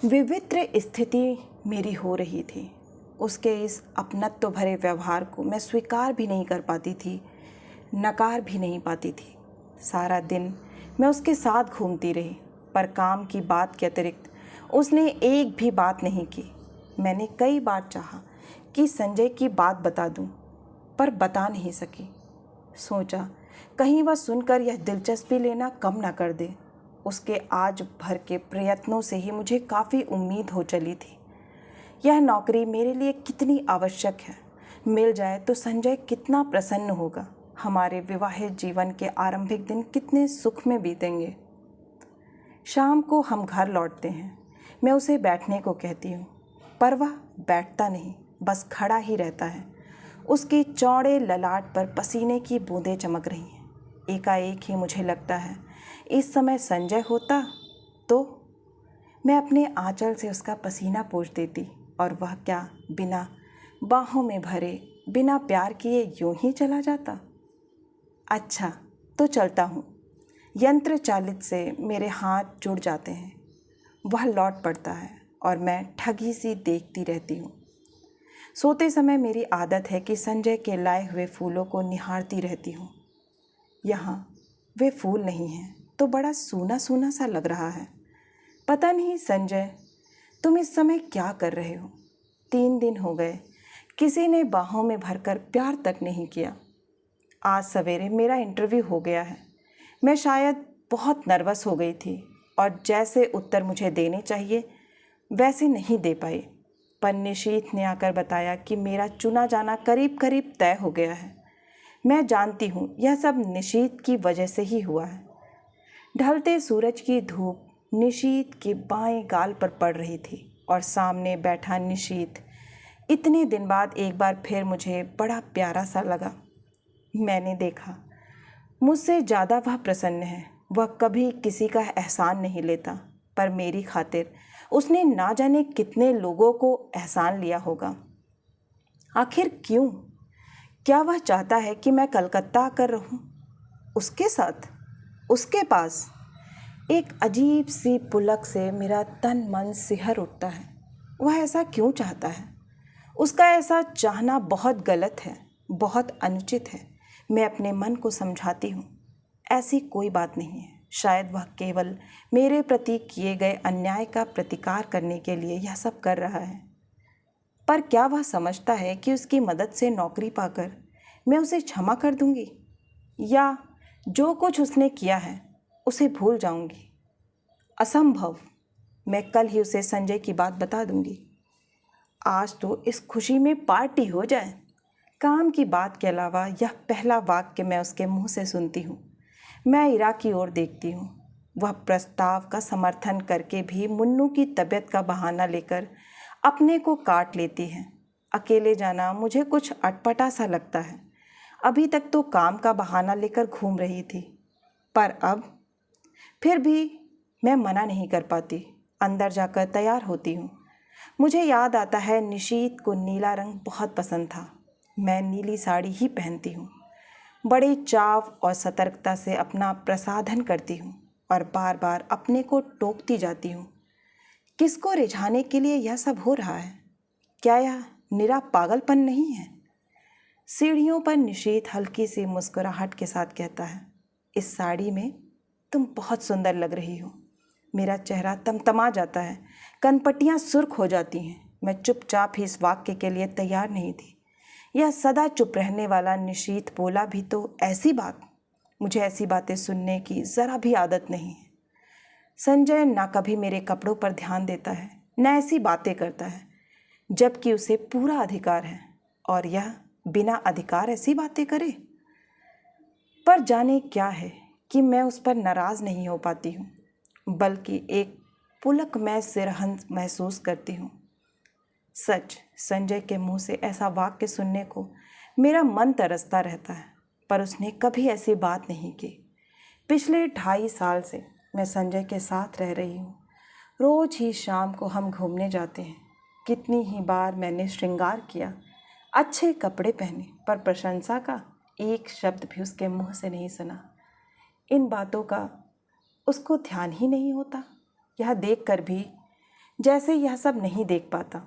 विचित्र स्थिति मेरी हो रही थी। उसके इस अपनत्व भरे व्यवहार को मैं स्वीकार भी नहीं कर पाती थी, नकार भी नहीं पाती थी। सारा दिन मैं उसके साथ घूमती रही, पर काम की बात के अतिरिक्त उसने एक भी बात नहीं की। मैंने कई बार चाहा कि संजय की बात बता दूं, पर बता नहीं सकी। सोचा कहीं वह सुनकर यह दिलचस्पी लेना कम ना कर दे। उसके आज भर के प्रयत्नों से ही मुझे काफ़ी उम्मीद हो चली थी। यह नौकरी मेरे लिए कितनी आवश्यक है, मिल जाए तो संजय कितना प्रसन्न होगा, हमारे विवाहित जीवन के आरंभिक दिन कितने सुख में बीतेंगे। शाम को हम घर लौटते हैं। मैं उसे बैठने को कहती हूँ, पर वह बैठता नहीं, बस खड़ा ही रहता है। उसके चौड़े ललाट पर पसीने की बूंदें चमक रही हैं। एकाएक ही मुझे लगता है इस समय संजय होता तो मैं अपने आंचल से उसका पसीना पोंछ देती, और वह क्या बिना बाहों में भरे, बिना प्यार किए यूं ही चला जाता। अच्छा तो चलता हूँ। यंत्र चालित से मेरे हाथ जुड़ जाते हैं। वह लौट पड़ता है और मैं ठगी सी देखती रहती हूँ। सोते समय मेरी आदत है कि संजय के लाए हुए फूलों को निहारती रहती हूँ। यहाँ वे फूल नहीं हैं तो बड़ा सूना सूना सा लग रहा है। पता नहीं संजय, तुम इस समय क्या कर रहे हो? 3 दिन हो गए, किसी ने बाहों में भरकर प्यार तक नहीं किया। आज सवेरे मेरा इंटरव्यू हो गया है। मैं शायद बहुत नर्वस हो गई थी और जैसे उत्तर मुझे देने चाहिए वैसे नहीं दे पाई, पर निशीथ ने आकर बताया कि मेरा चुना जाना करीब करीब तय हो गया है। मैं जानती हूँ यह सब निशीथ की वजह से ही हुआ है। ढलते सूरज की धूप निशीथ के बाएं गाल पर पड़ रही थी और सामने बैठा निशीथ इतने दिन बाद एक बार फिर मुझे बड़ा प्यारा सा लगा। मैंने देखा मुझसे ज़्यादा वह प्रसन्न है। वह कभी किसी का एहसान नहीं लेता, पर मेरी खातिर उसने ना जाने कितने लोगों को एहसान लिया होगा। आखिर क्यों? क्या वह चाहता है कि मैं कलकत्ता आकर रहूं उसके साथ, उसके पास? एक अजीब सी पुलक से मेरा तन मन सिहर उठता है। वह ऐसा क्यों चाहता है? उसका ऐसा चाहना बहुत गलत है, बहुत अनुचित है। मैं अपने मन को समझाती हूँ, ऐसी कोई बात नहीं है। शायद वह केवल मेरे प्रति किए गए अन्याय का प्रतिकार करने के लिए यह सब कर रहा है। पर क्या वह समझता है कि उसकी मदद से नौकरी पाकर मैं उसे क्षमा कर दूंगी, या जो कुछ उसने किया है उसे भूल जाऊंगी? असंभव। मैं कल ही उसे संजय की बात बता दूंगी। आज तो इस खुशी में पार्टी हो जाए। काम की बात के अलावा यह पहला वाक्य मैं उसके मुंह से सुनती हूँ। मैं इरा की ओर देखती हूँ। वह प्रस्ताव का समर्थन करके भी मुन्नू की तबीयत का बहाना लेकर अपने को काट लेती है। अकेले जाना मुझे कुछ अटपटा सा लगता है। अभी तक तो काम का बहाना लेकर घूम रही थी, पर अब फिर भी मैं मना नहीं कर पाती। अंदर जाकर तैयार होती हूँ। मुझे याद आता है निशीथ को नीला रंग बहुत पसंद था। मैं नीली साड़ी ही पहनती हूँ। बड़े चाव और सतर्कता से अपना प्रसाधन करती हूँ और बार बार अपने को टोकती जाती हूँ। किसको रिझाने के लिए यह सब हो रहा है? क्या यह निरा पागलपन नहीं है? सीढ़ियों पर निशीथ हल्की सी मुस्कुराहट के साथ कहता है, इस साड़ी में तुम बहुत सुंदर लग रही हो। मेरा चेहरा तमतमा जाता है, कनपटियाँ सुर्ख हो जाती हैं। मैं चुपचाप ही इस वाक्य के लिए तैयार नहीं थी। यह सदा चुप रहने वाला निशीथ बोला भी तो ऐसी बात। मुझे ऐसी बातें सुनने की ज़रा भी आदत नहीं है। संजय ना कभी मेरे कपड़ों पर ध्यान देता है, न ऐसी बातें करता है, जबकि उसे पूरा अधिकार है, और यह बिना अधिकार ऐसी बातें करे। पर जाने क्या है कि मैं उस पर नाराज़ नहीं हो पाती हूँ, बल्कि एक पुलक में सिरहन महसूस करती हूँ। सच, संजय के मुंह से ऐसा वाक्य सुनने को मेरा मन तरसता रहता है, पर उसने कभी ऐसी बात नहीं की। पिछले 2.5 साल से मैं संजय के साथ रह रही हूँ। रोज़ ही शाम को हम घूमने जाते हैं। कितनी ही बार मैंने श्रृंगार किया, अच्छे कपड़े पहने, पर प्रशंसा का एक शब्द भी उसके मुंह से नहीं सुना। इन बातों का उसको ध्यान ही नहीं होता। यह देखकर भी जैसे यह सब नहीं देख पाता।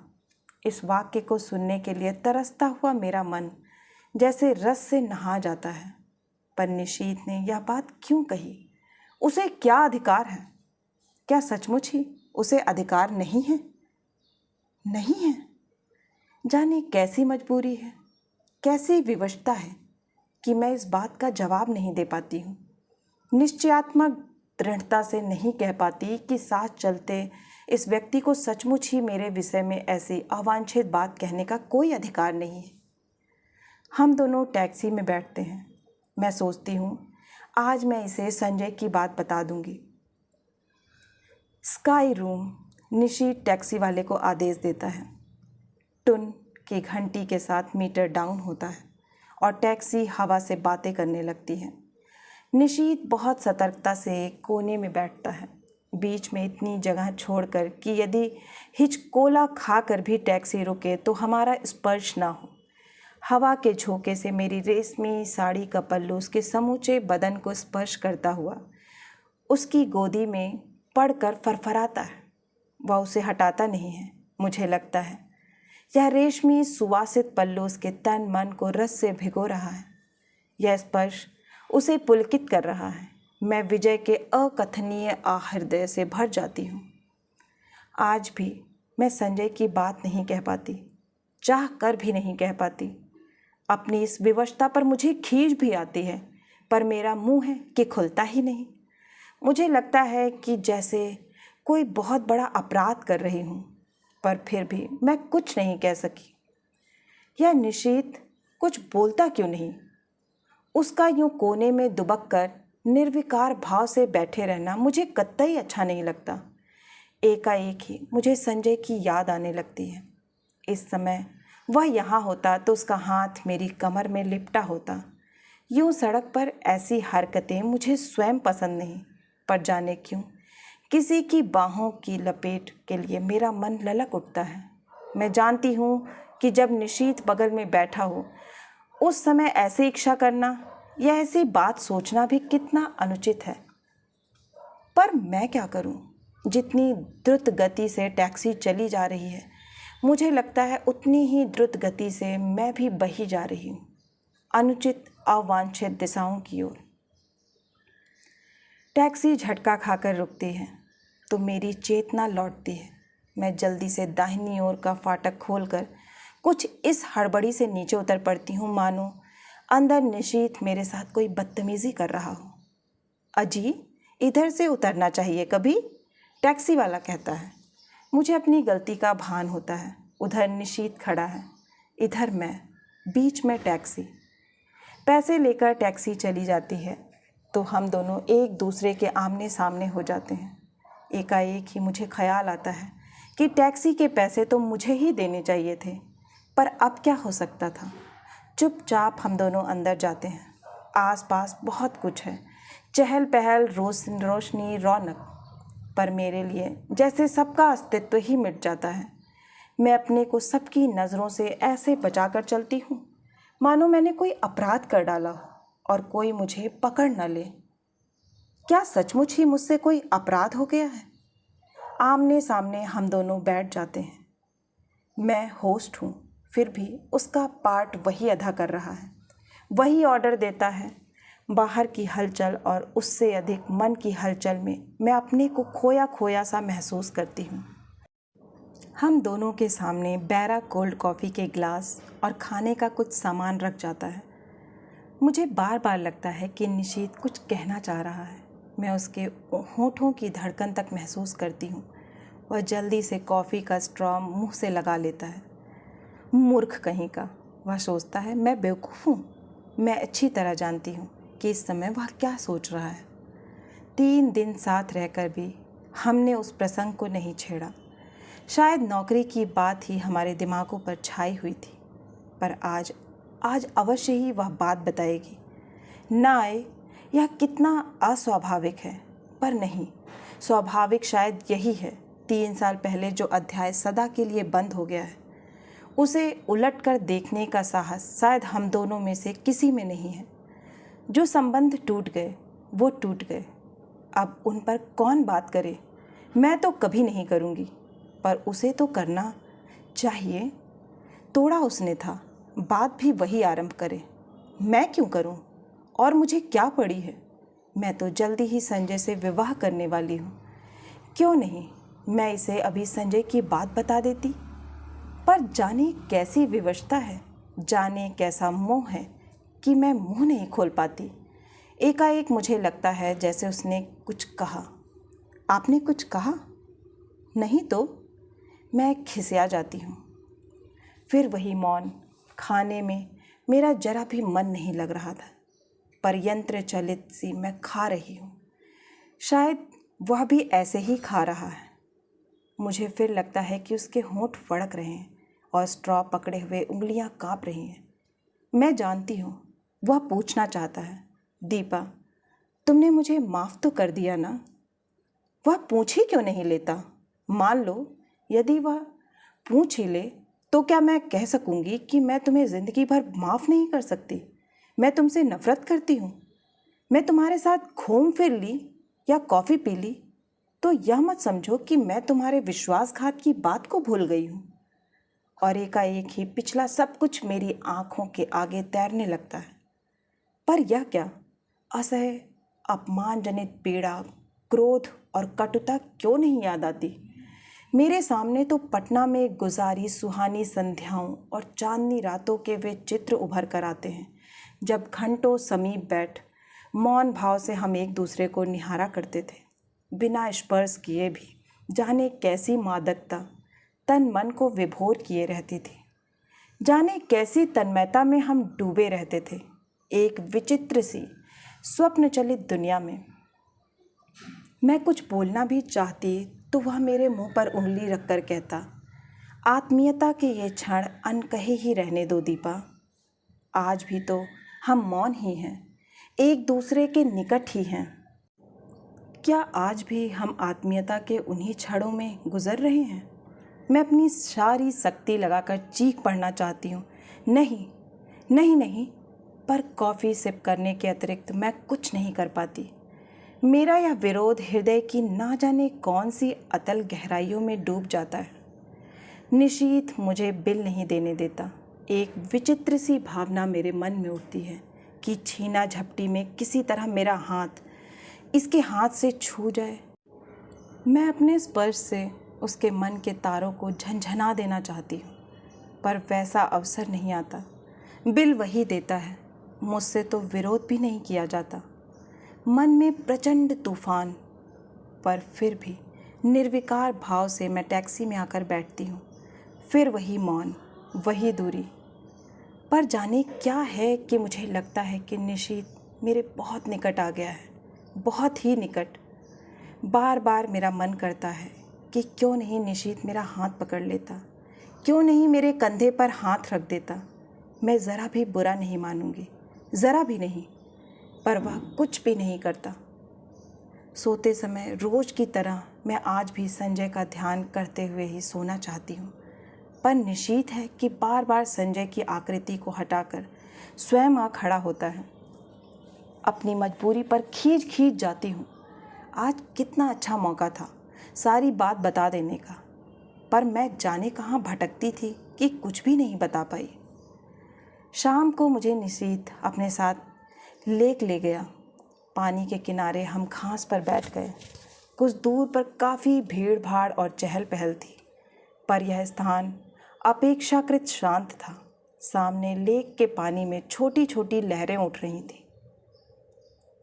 इस वाक्य को सुनने के लिए तरसता हुआ मेरा मन जैसे रस से नहा जाता है। पर निशीथ ने यह बात क्यों कही? उसे क्या अधिकार है? क्या सचमुच ही उसे अधिकार नहीं है? नहीं है। जाने कैसी मजबूरी है, कैसी विवशता है कि मैं इस बात का जवाब नहीं दे पाती हूँ। निश्चयात्मक दृढ़ता से नहीं कह पाती कि साथ चलते इस व्यक्ति को सचमुच ही मेरे विषय में ऐसी अवांछित बात कहने का कोई अधिकार नहीं है। हम दोनों टैक्सी में बैठते हैं। मैं सोचती हूँ आज मैं इसे संजय की बात बता दूंगी। Sky room. निशीथ टैक्सी वाले को आदेश देता है। टुन की घंटी के साथ मीटर डाउन होता है और टैक्सी हवा से बातें करने लगती है। निशीथ बहुत सतर्कता से एक कोने में बैठता है, बीच में इतनी जगह छोड़कर कि यदि हिचकोला खाकर भी टैक्सी रुके तो हमारा स्पर्श ना हो। हवा के झोंके से मेरी रेशमी साड़ी का पल्लू उसके समूचे बदन को स्पर्श करता हुआ उसकी गोदी में पड़कर फरफराता है। वह उसे हटाता नहीं है। मुझे लगता है यह रेशमी सुवासित पल्लू उसके तन मन को रस से भिगो रहा है। यह स्पर्श उसे पुलकित कर रहा है। मैं विजय के अकथनीय आहृदय से भर जाती हूँ। आज भी मैं संजय की बात नहीं कह पाती, चाह कर भी नहीं कह पाती। अपनी इस विवशता पर मुझे खीज भी आती है, पर मेरा मुंह है कि खुलता ही नहीं। मुझे लगता है कि जैसे कोई बहुत बड़ा अपराध कर रही हूँ, पर फिर भी मैं कुछ नहीं कह सकी। यह निशीथ कुछ बोलता क्यों नहीं? उसका यूं कोने में दुबक कर निर्विकार भाव से बैठे रहना मुझे कतई अच्छा नहीं लगता। एकाएक ही मुझे संजय की याद आने लगती है। इस समय वह यहाँ होता तो उसका हाथ मेरी कमर में लिपटा होता। यूं सड़क पर ऐसी हरकतें मुझे स्वयं पसंद नहीं, पर जाने क्यों किसी की बाहों की लपेट के लिए मेरा मन ललक उठता है। मैं जानती हूँ कि जब निशीथ बगल में बैठा हो उस समय ऐसी इच्छा करना या ऐसी बात सोचना भी कितना अनुचित है। पर मैं क्या करूँ? जितनी द्रुत गति से टैक्सी चली जा रही है, मुझे लगता है उतनी ही द्रुत गति से मैं भी बही जा रही हूँ, अनुचित अवांछित दिशाओं की ओर। टैक्सी झटका खाकर रुकती है तो मेरी चेतना लौटती है। मैं जल्दी से दाहिनी ओर का फाटक खोलकर कुछ इस हड़बड़ी से नीचे उतर पड़ती हूँ मानो अंदर निशीथ मेरे साथ कोई बदतमीज़ी कर रहा हो। अजी, इधर से उतरना चाहिए कभी, टैक्सी वाला कहता है। मुझे अपनी गलती का भान होता है। उधर निशीथ खड़ा है, इधर मैं, बीच में टैक्सी। पैसे लेकर टैक्सी चली जाती है तो हम दोनों एक दूसरे के आमने सामने हो जाते हैं। एकाएक ही मुझे ख्याल आता है कि टैक्सी के पैसे तो मुझे ही देने चाहिए थे, पर अब क्या हो सकता था। चुपचाप हम दोनों अंदर जाते हैं। आसपास बहुत कुछ है, चहल पहल, रोशनी, रौनक, पर मेरे लिए जैसे सबका अस्तित्व ही मिट जाता है। मैं अपने को सबकी नज़रों से ऐसे बचाकर चलती हूँ मानो मैंने कोई अपराध कर डाला हो और कोई मुझे पकड़ न ले। क्या सचमुच ही मुझसे कोई अपराध हो गया है? आमने सामने हम दोनों बैठ जाते हैं। मैं होस्ट हूँ, फिर भी उसका पार्ट वही अदा कर रहा है, वही ऑर्डर देता है। बाहर की हलचल और उससे अधिक मन की हलचल में मैं अपने को खोया खोया सा महसूस करती हूँ। हम दोनों के सामने बैरा कोल्ड कॉफ़ी के गिलास और खाने का कुछ सामान रख जाता है। मुझे बार बार लगता है कि निशीथ कुछ कहना चाह रहा है। मैं उसके होठों की धड़कन तक महसूस करती हूँ। वह जल्दी से कॉफ़ी का स्ट्रॉ मुंह से लगा लेता है। मूर्ख कहीं का, वह सोचता है मैं बेवकूफ़ हूँ। मैं अच्छी तरह जानती हूँ कि इस समय वह क्या सोच रहा है। 3 दिन साथ रहकर भी हमने उस प्रसंग को नहीं छेड़ा। शायद नौकरी की बात ही हमारे दिमागों पर छाई हुई थी, पर आज अवश्य ही वह बात बताएगी। ना आए, यह कितना अस्वाभाविक है, पर नहीं, स्वाभाविक शायद यही है। 3 साल पहले जो अध्याय सदा के लिए बंद हो गया है, उसे उलटकर देखने का साहस शायद हम दोनों में से किसी में नहीं है। जो संबंध टूट गए वो टूट गए, अब उन पर कौन बात करे। मैं तो कभी नहीं करूँगी, पर उसे तो करना चाहिए। तोड़ा उसने था, बात भी वही आरंभ करे। मैं क्यों करूं? और मुझे क्या पड़ी है? मैं तो जल्दी ही संजय से विवाह करने वाली हूँ। क्यों नहीं, मैं इसे अभी संजय की बात बता देती। पर जाने कैसी विवशता है, जाने कैसा मोह है कि मैं मुंह नहीं खोल पाती। एकाएक मुझे लगता है जैसे उसने कुछ कहा। आपने कुछ कहा? नहीं तो मैं खिसिया जाती हूँ। फिर वही मौन। खाने में मेरा जरा भी मन नहीं लग रहा था, पर यंत्र चलित सी मैं खा रही हूँ। शायद वह भी ऐसे ही खा रहा है। मुझे फिर लगता है कि उसके होंठ फड़क रहे हैं और स्ट्रॉ पकड़े हुए उंगलियां काँप रही हैं। मैं जानती हूँ वह पूछना चाहता है, दीपा तुमने मुझे माफ़ तो कर दिया ना? वह पूछ ही क्यों नहीं लेता? मान लो यदि वह पूछ ही ले तो क्या मैं कह सकूंगी कि मैं तुम्हें ज़िंदगी भर माफ़ नहीं कर सकती? मैं तुमसे नफ़रत करती हूँ। मैं तुम्हारे साथ घूम फिर ली या कॉफ़ी पी ली तो यह मत समझो कि मैं तुम्हारे विश्वासघात की बात को भूल गई हूँ। और एकाएक ही पिछला सब कुछ मेरी आँखों के आगे तैरने लगता है। पर यह क्या असह्य अपमानजनित पीड़ा, क्रोध और कटुता क्यों नहीं याद आती? मेरे सामने तो पटना में गुजारी सुहानी संध्याओं और चांदनी रातों के वे चित्र उभर कर आते हैं, जब घंटों समीप बैठ मौन भाव से हम एक दूसरे को निहारा करते थे, बिना स्पर्श किए भी। जाने कैसी मादकता तन मन को विभोर किए रहती थी, जाने कैसी तन्मयता में हम डूबे रहते थे, एक विचित्र सी स्वप्न चलित दुनिया में। मैं कुछ बोलना भी चाहती तो वह मेरे मुंह पर उंगली रखकर कहता, आत्मीयता के ये क्षण अनकहे ही रहने दो दीपा। आज भी तो हम मौन ही हैं, एक दूसरे के निकट ही हैं। क्या आज भी हम आत्मीयता के उन्हीं क्षणों में गुजर रहे हैं? मैं अपनी सारी शक्ति लगाकर चीख पड़ना चाहती हूँ, नहीं नहीं नहीं, पर कॉफ़ी सिप करने के अतिरिक्त मैं कुछ नहीं कर पाती। मेरा यह विरोध हृदय की ना जाने कौन सी अतल गहराइयों में डूब जाता है। निशीथ मुझे बिल नहीं देने देता। एक विचित्र सी भावना मेरे मन में उठती है कि छीना झपटी में किसी तरह मेरा हाथ इसके हाथ से छू जाए। मैं अपने स्पर्श से उसके मन के तारों को झंझना देना चाहती हूँ, पर वैसा अवसर नहीं आता। बिल वही देता है, मुझसे तो विरोध भी नहीं किया जाता। मन में प्रचंड तूफान, पर फिर भी निर्विकार भाव से मैं टैक्सी में आकर बैठती हूँ। फिर वही मौन, वही दूरी। पर जाने क्या है कि मुझे लगता है कि निशीथ मेरे बहुत निकट आ गया है, बहुत ही निकट। बार बार मेरा मन करता है कि क्यों नहीं निशीथ मेरा हाथ पकड़ लेता, क्यों नहीं मेरे कंधे पर हाथ रख देता। मैं ज़रा भी बुरा नहीं मानूंगी, ज़रा भी नहीं, पर वह कुछ भी नहीं करता। सोते समय रोज़ की तरह मैं आज भी संजय का ध्यान करते हुए ही सोना चाहती हूँ, पर निशीथ है कि बार बार संजय की आकृति को हटाकर स्वयं आ खड़ा होता है। अपनी मजबूरी पर खींच खींच जाती हूँ। आज कितना अच्छा मौका था सारी बात बता देने का, पर मैं जाने कहाँ भटकती थी कि कुछ भी नहीं बता पाई। शाम को मुझे निशीथ अपने साथ लेक ले गया। पानी के किनारे हम घास पर बैठ गए। कुछ दूर पर काफ़ी भीड़ भाड़ और चहल पहल थी, पर यह स्थान अपेक्षाकृत शांत था। सामने लेक के पानी में छोटी छोटी लहरें उठ रही थीं।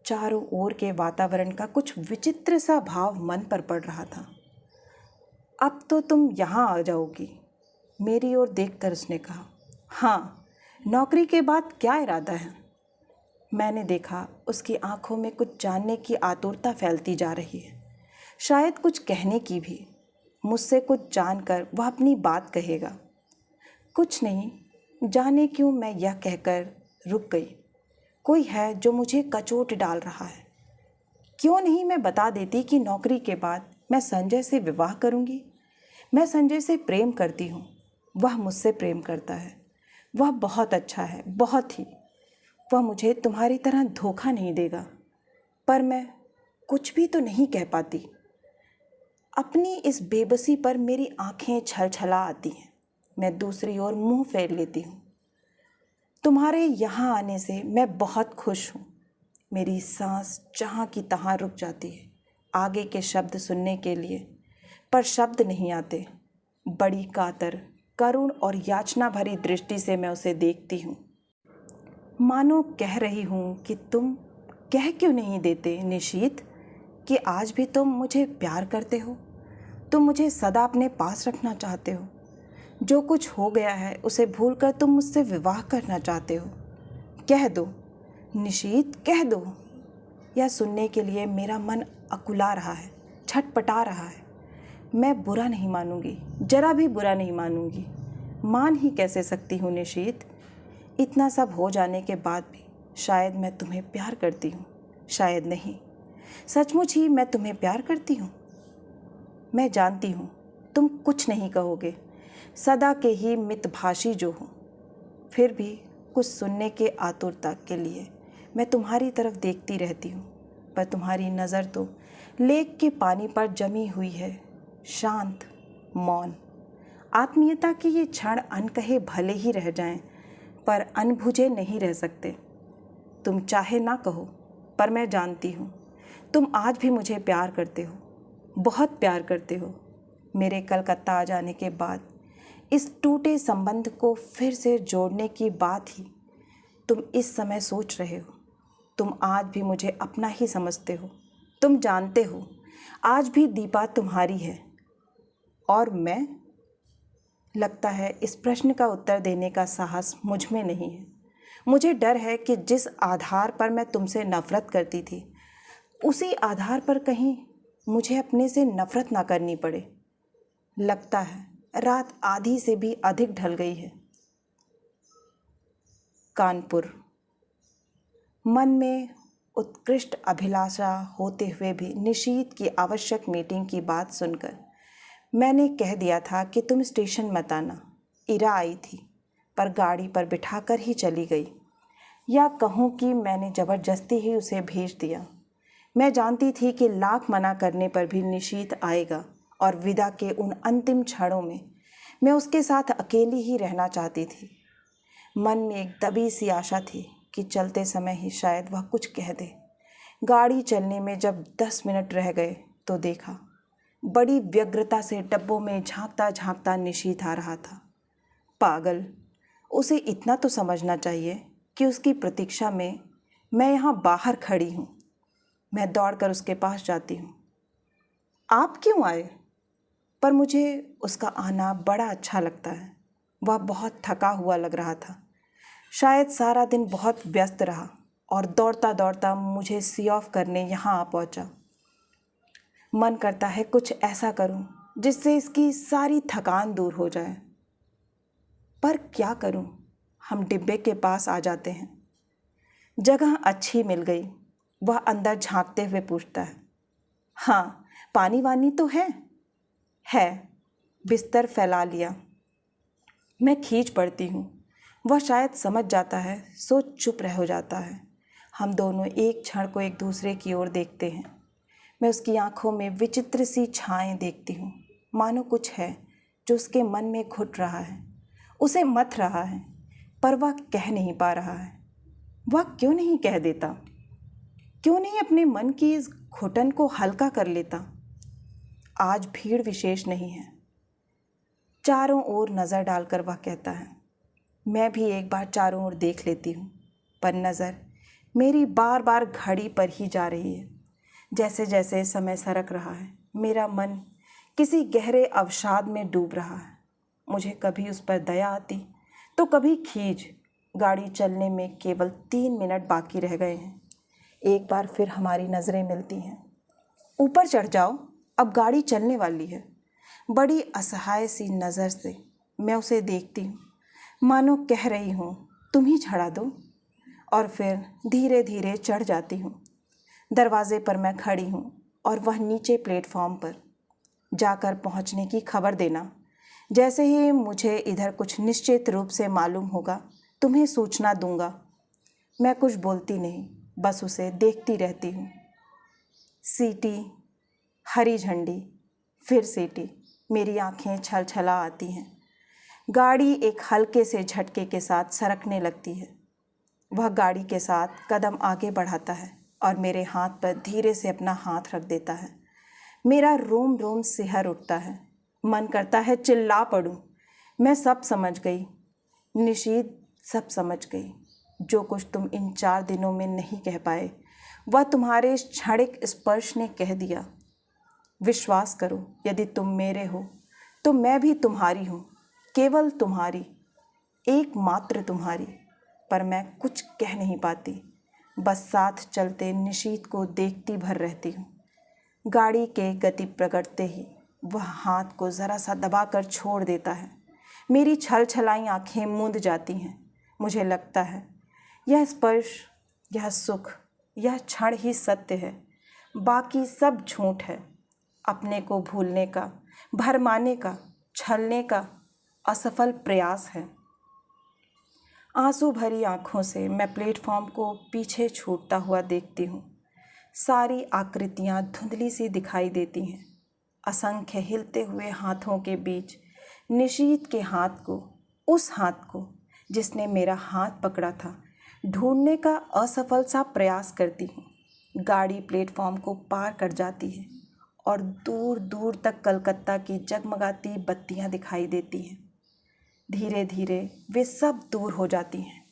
चारों ओर के वातावरण का कुछ विचित्र सा भाव मन पर पड़ रहा था। अब तो तुम यहाँ आ जाओगी, मेरी ओर देखकर उसने कहा। हाँ, नौकरी के बाद क्या इरादा है? मैंने देखा उसकी आंखों में कुछ जानने की आतुरता फैलती जा रही है, शायद कुछ कहने की भी। मुझसे कुछ जानकर वह अपनी बात कहेगा। कुछ नहीं, जाने क्यों मैं यह कहकर रुक गई। कोई है जो मुझे कचोट डाल रहा है। क्यों नहीं मैं बता देती कि नौकरी के बाद मैं संजय से विवाह करूंगी। मैं संजय से प्रेम करती हूँ। वह मुझसे प्रेम करता है। वह बहुत अच्छा है, बहुत ही। वह मुझे तुम्हारी तरह धोखा नहीं देगा। पर मैं कुछ भी तो नहीं कह पाती। अपनी इस बेबसी पर मेरी आंखें छलछला आती हैं। मैं दूसरी ओर मुंह फेर लेती हूँ। तुम्हारे यहाँ आने से मैं बहुत खुश हूँ। मेरी सांस जहाँ की तहाँ रुक जाती है आगे के शब्द सुनने के लिए, पर शब्द नहीं आते। बड़ी कातर, करुण और याचना भरी दृष्टि से मैं उसे देखती हूँ, मानो कह रही हूँ कि तुम कह क्यों नहीं देते निशीथ कि आज भी तुम मुझे प्यार करते हो। तुम मुझे सदा अपने पास रखना चाहते हो। जो कुछ हो गया है उसे भूलकर तुम मुझसे विवाह करना चाहते हो। कह दो निशीथ, कह दो। यह सुनने के लिए मेरा मन अकुला रहा है, छटपटा रहा है। मैं बुरा नहीं मानूंगी, जरा भी बुरा नहीं मानूंगी। मान ही कैसे सकती हूँ निशीथ। इतना सब हो जाने के बाद भी शायद मैं तुम्हें प्यार करती हूँ, शायद नहीं, सचमुच ही मैं तुम्हें प्यार करती हूँ। मैं जानती हूँ तुम कुछ नहीं कहोगे, सदा के ही मितभाषी जो हो। फिर भी कुछ सुनने के आतुरता के लिए मैं तुम्हारी तरफ देखती रहती हूँ, पर तुम्हारी नज़र तो लेक के पानी पर जमी हुई है, शांत, मौन। आत्मीयता के ये क्षण अनकहे भले ही रह जाएं, पर अनबुझे नहीं रह सकते। तुम चाहे ना कहो, पर मैं जानती हूँ तुम आज भी मुझे प्यार करते हो, बहुत प्यार करते हो। मेरे कलकत्ता आ जाने के बाद इस टूटे संबंध को फिर से जोड़ने की बात ही तुम इस समय सोच रहे हो। तुम आज भी मुझे अपना ही समझते हो। तुम जानते हो आज भी दीपा तुम्हारी है और मैं। लगता है इस प्रश्न का उत्तर देने का साहस मुझ में नहीं है। मुझे डर है कि जिस आधार पर मैं तुमसे नफ़रत करती थी, उसी आधार पर कहीं मुझे अपने से नफ़रत ना करनी पड़े। लगता है रात आधी से भी अधिक ढल गई है। कानपुर। मन में उत्कृष्ट अभिलाषा होते हुए भी निशीथ की आवश्यक मीटिंग की बात सुनकर मैंने कह दिया था कि तुम स्टेशन मत आना। इरा आई थी, पर गाड़ी पर बिठाकर ही चली गई, या कहूँ कि मैंने ज़बरदस्ती ही उसे भेज दिया। मैं जानती थी कि लाख मना करने पर भी निशीथ आएगा और विदा के उन अंतिम क्षणों में मैं उसके साथ अकेली ही रहना चाहती थी। मन में एक दबी सी आशा थी कि चलते समय ही शायद वह कुछ कह दे। गाड़ी चलने में जब 10 मिनट रह गए तो देखा, बड़ी व्यग्रता से डब्बों में झांकता झांकता निशीथ आ रहा था। पागल, उसे इतना तो समझना चाहिए कि उसकी प्रतीक्षा में मैं यहाँ बाहर खड़ी हूँ। मैं दौड़कर उसके पास जाती हूँ। आप क्यों आए? पर मुझे उसका आना बड़ा अच्छा लगता है। वह बहुत थका हुआ लग रहा था, शायद सारा दिन बहुत व्यस्त रहा और दौड़ता दौड़ता मुझे सी ऑफ करने यहाँ आ पहुँचा। मन करता है कुछ ऐसा करूं जिससे इसकी सारी थकान दूर हो जाए, पर क्या करूं? हम डिब्बे के पास आ जाते हैं। जगह अच्छी मिल गई। वह अंदर झांकते हुए पूछता है, हाँ, पानी वानी तो है? है। बिस्तर फैला लिया। मैं खींच पड़ती हूँ। वह शायद समझ जाता है, सो चुप रह हो जाता है। हम दोनों एक क्षण को एक दूसरे की ओर देखते हैं। मैं उसकी आंखों में विचित्र सी छाएं देखती हूँ, मानो कुछ है जो उसके मन में घुट रहा है, उसे मथ रहा है, पर वह कह नहीं पा रहा है। वह क्यों नहीं कह देता? क्यों नहीं अपने मन की इस घुटन को हल्का कर लेता? आज भीड़ विशेष नहीं है। चारों ओर नज़र डालकर वह कहता है। मैं भी एक बार चारों ओर देख लेती हूँ, पर नज़र मेरी बार बार घड़ी पर ही जा रही है। जैसे जैसे समय सरक रहा है, मेरा मन किसी गहरे अवसाद में डूब रहा है। मुझे कभी उस पर दया आती तो कभी खीज। गाड़ी चलने में केवल 3 मिनट बाकी रह गए हैं। एक बार फिर हमारी नज़रें मिलती हैं। ऊपर चढ़ जाओ, अब गाड़ी चलने वाली है। बड़ी असहाय सी नज़र से मैं उसे देखती हूँ, मानो कह रही हूँ तुम ही चढ़ा दो, और फिर धीरे धीरे चढ़ जाती हूँ। दरवाजे पर मैं खड़ी हूँ और वह नीचे प्लेटफॉर्म पर। जाकर पहुँचने की खबर देना, जैसे ही मुझे इधर कुछ निश्चित रूप से मालूम होगा तुम्हें सूचना दूंगा। मैं कुछ बोलती नहीं, बस उसे देखती रहती हूँ। सीटी, हरी झंडी, फिर सीटी। मेरी आंखें छलछला आती हैं। गाड़ी एक हल्के से झटके के साथ सरकने लगती है। वह गाड़ी के साथ कदम आगे बढ़ाता है और मेरे हाथ पर धीरे से अपना हाथ रख देता है। मेरा रोम रोम सिहर उठता है। मन करता है चिल्ला पड़ूं। मैं सब समझ गई निशीद, सब समझ गई। जो कुछ तुम इन 4 दिनों में नहीं कह पाए वह तुम्हारे इस क्षणिक स्पर्श ने कह दिया। विश्वास करो, यदि तुम मेरे हो तो मैं भी तुम्हारी हूँ, केवल तुम्हारी, एकमात्र तुम्हारी। पर मैं कुछ कह नहीं पाती, बस साथ चलते निशीत को देखती भर रहती हूँ। गाड़ी के गति प्रगटते ही वह हाथ को ज़रा सा दबाकर छोड़ देता है। मेरी छल छलाई आँखें मूंद जाती हैं। मुझे लगता है यह स्पर्श, यह सुख, यह क्षण ही सत्य है, बाकी सब झूठ है। अपने को भूलने का, भरमाने का, छलने का असफल प्रयास है। आंसू भरी आँखों से मैं प्लेटफॉर्म को पीछे छूटता हुआ देखती हूँ। सारी आकृतियाँ धुंधली सी दिखाई देती हैं। असंख्य हिलते हुए हाथों के बीच निशीत के हाथ को, उस हाथ को जिसने मेरा हाथ पकड़ा था, ढूंढने का असफल सा प्रयास करती हूँ। गाड़ी प्लेटफॉर्म को पार कर जाती है और दूर दूर तक कलकत्ता की जगमगाती बत्तियाँ दिखाई देती हैं। धीरे धीरे वे सब दूर हो जाती हैं,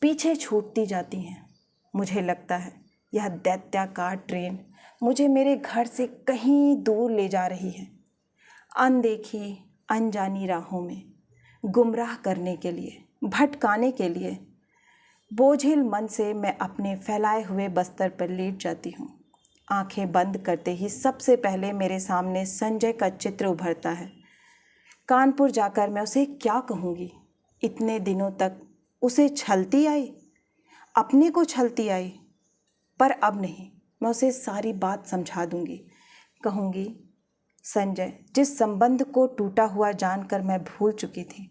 पीछे छूटती जाती हैं। मुझे लगता है यह दैत्याकार ट्रेन मुझे मेरे घर से कहीं दूर ले जा रही है, अनदेखी अनजानी राहों में, गुमराह करने के लिए, भटकाने के लिए। बोझिल मन से मैं अपने फैलाए हुए बस्तर पर लेट जाती हूँ। आंखें बंद करते ही सबसे पहले मेरे सामने संजय का चित्र उभरता है। कानपुर जाकर मैं उसे क्या कहूँगी? इतने दिनों तक उसे छलती आई, अपने को छलती आई, पर अब नहीं, मैं उसे सारी बात समझा दूँगी। कहूँगी, संजय, जिस संबंध को टूटा हुआ जानकर मैं भूल चुकी थी,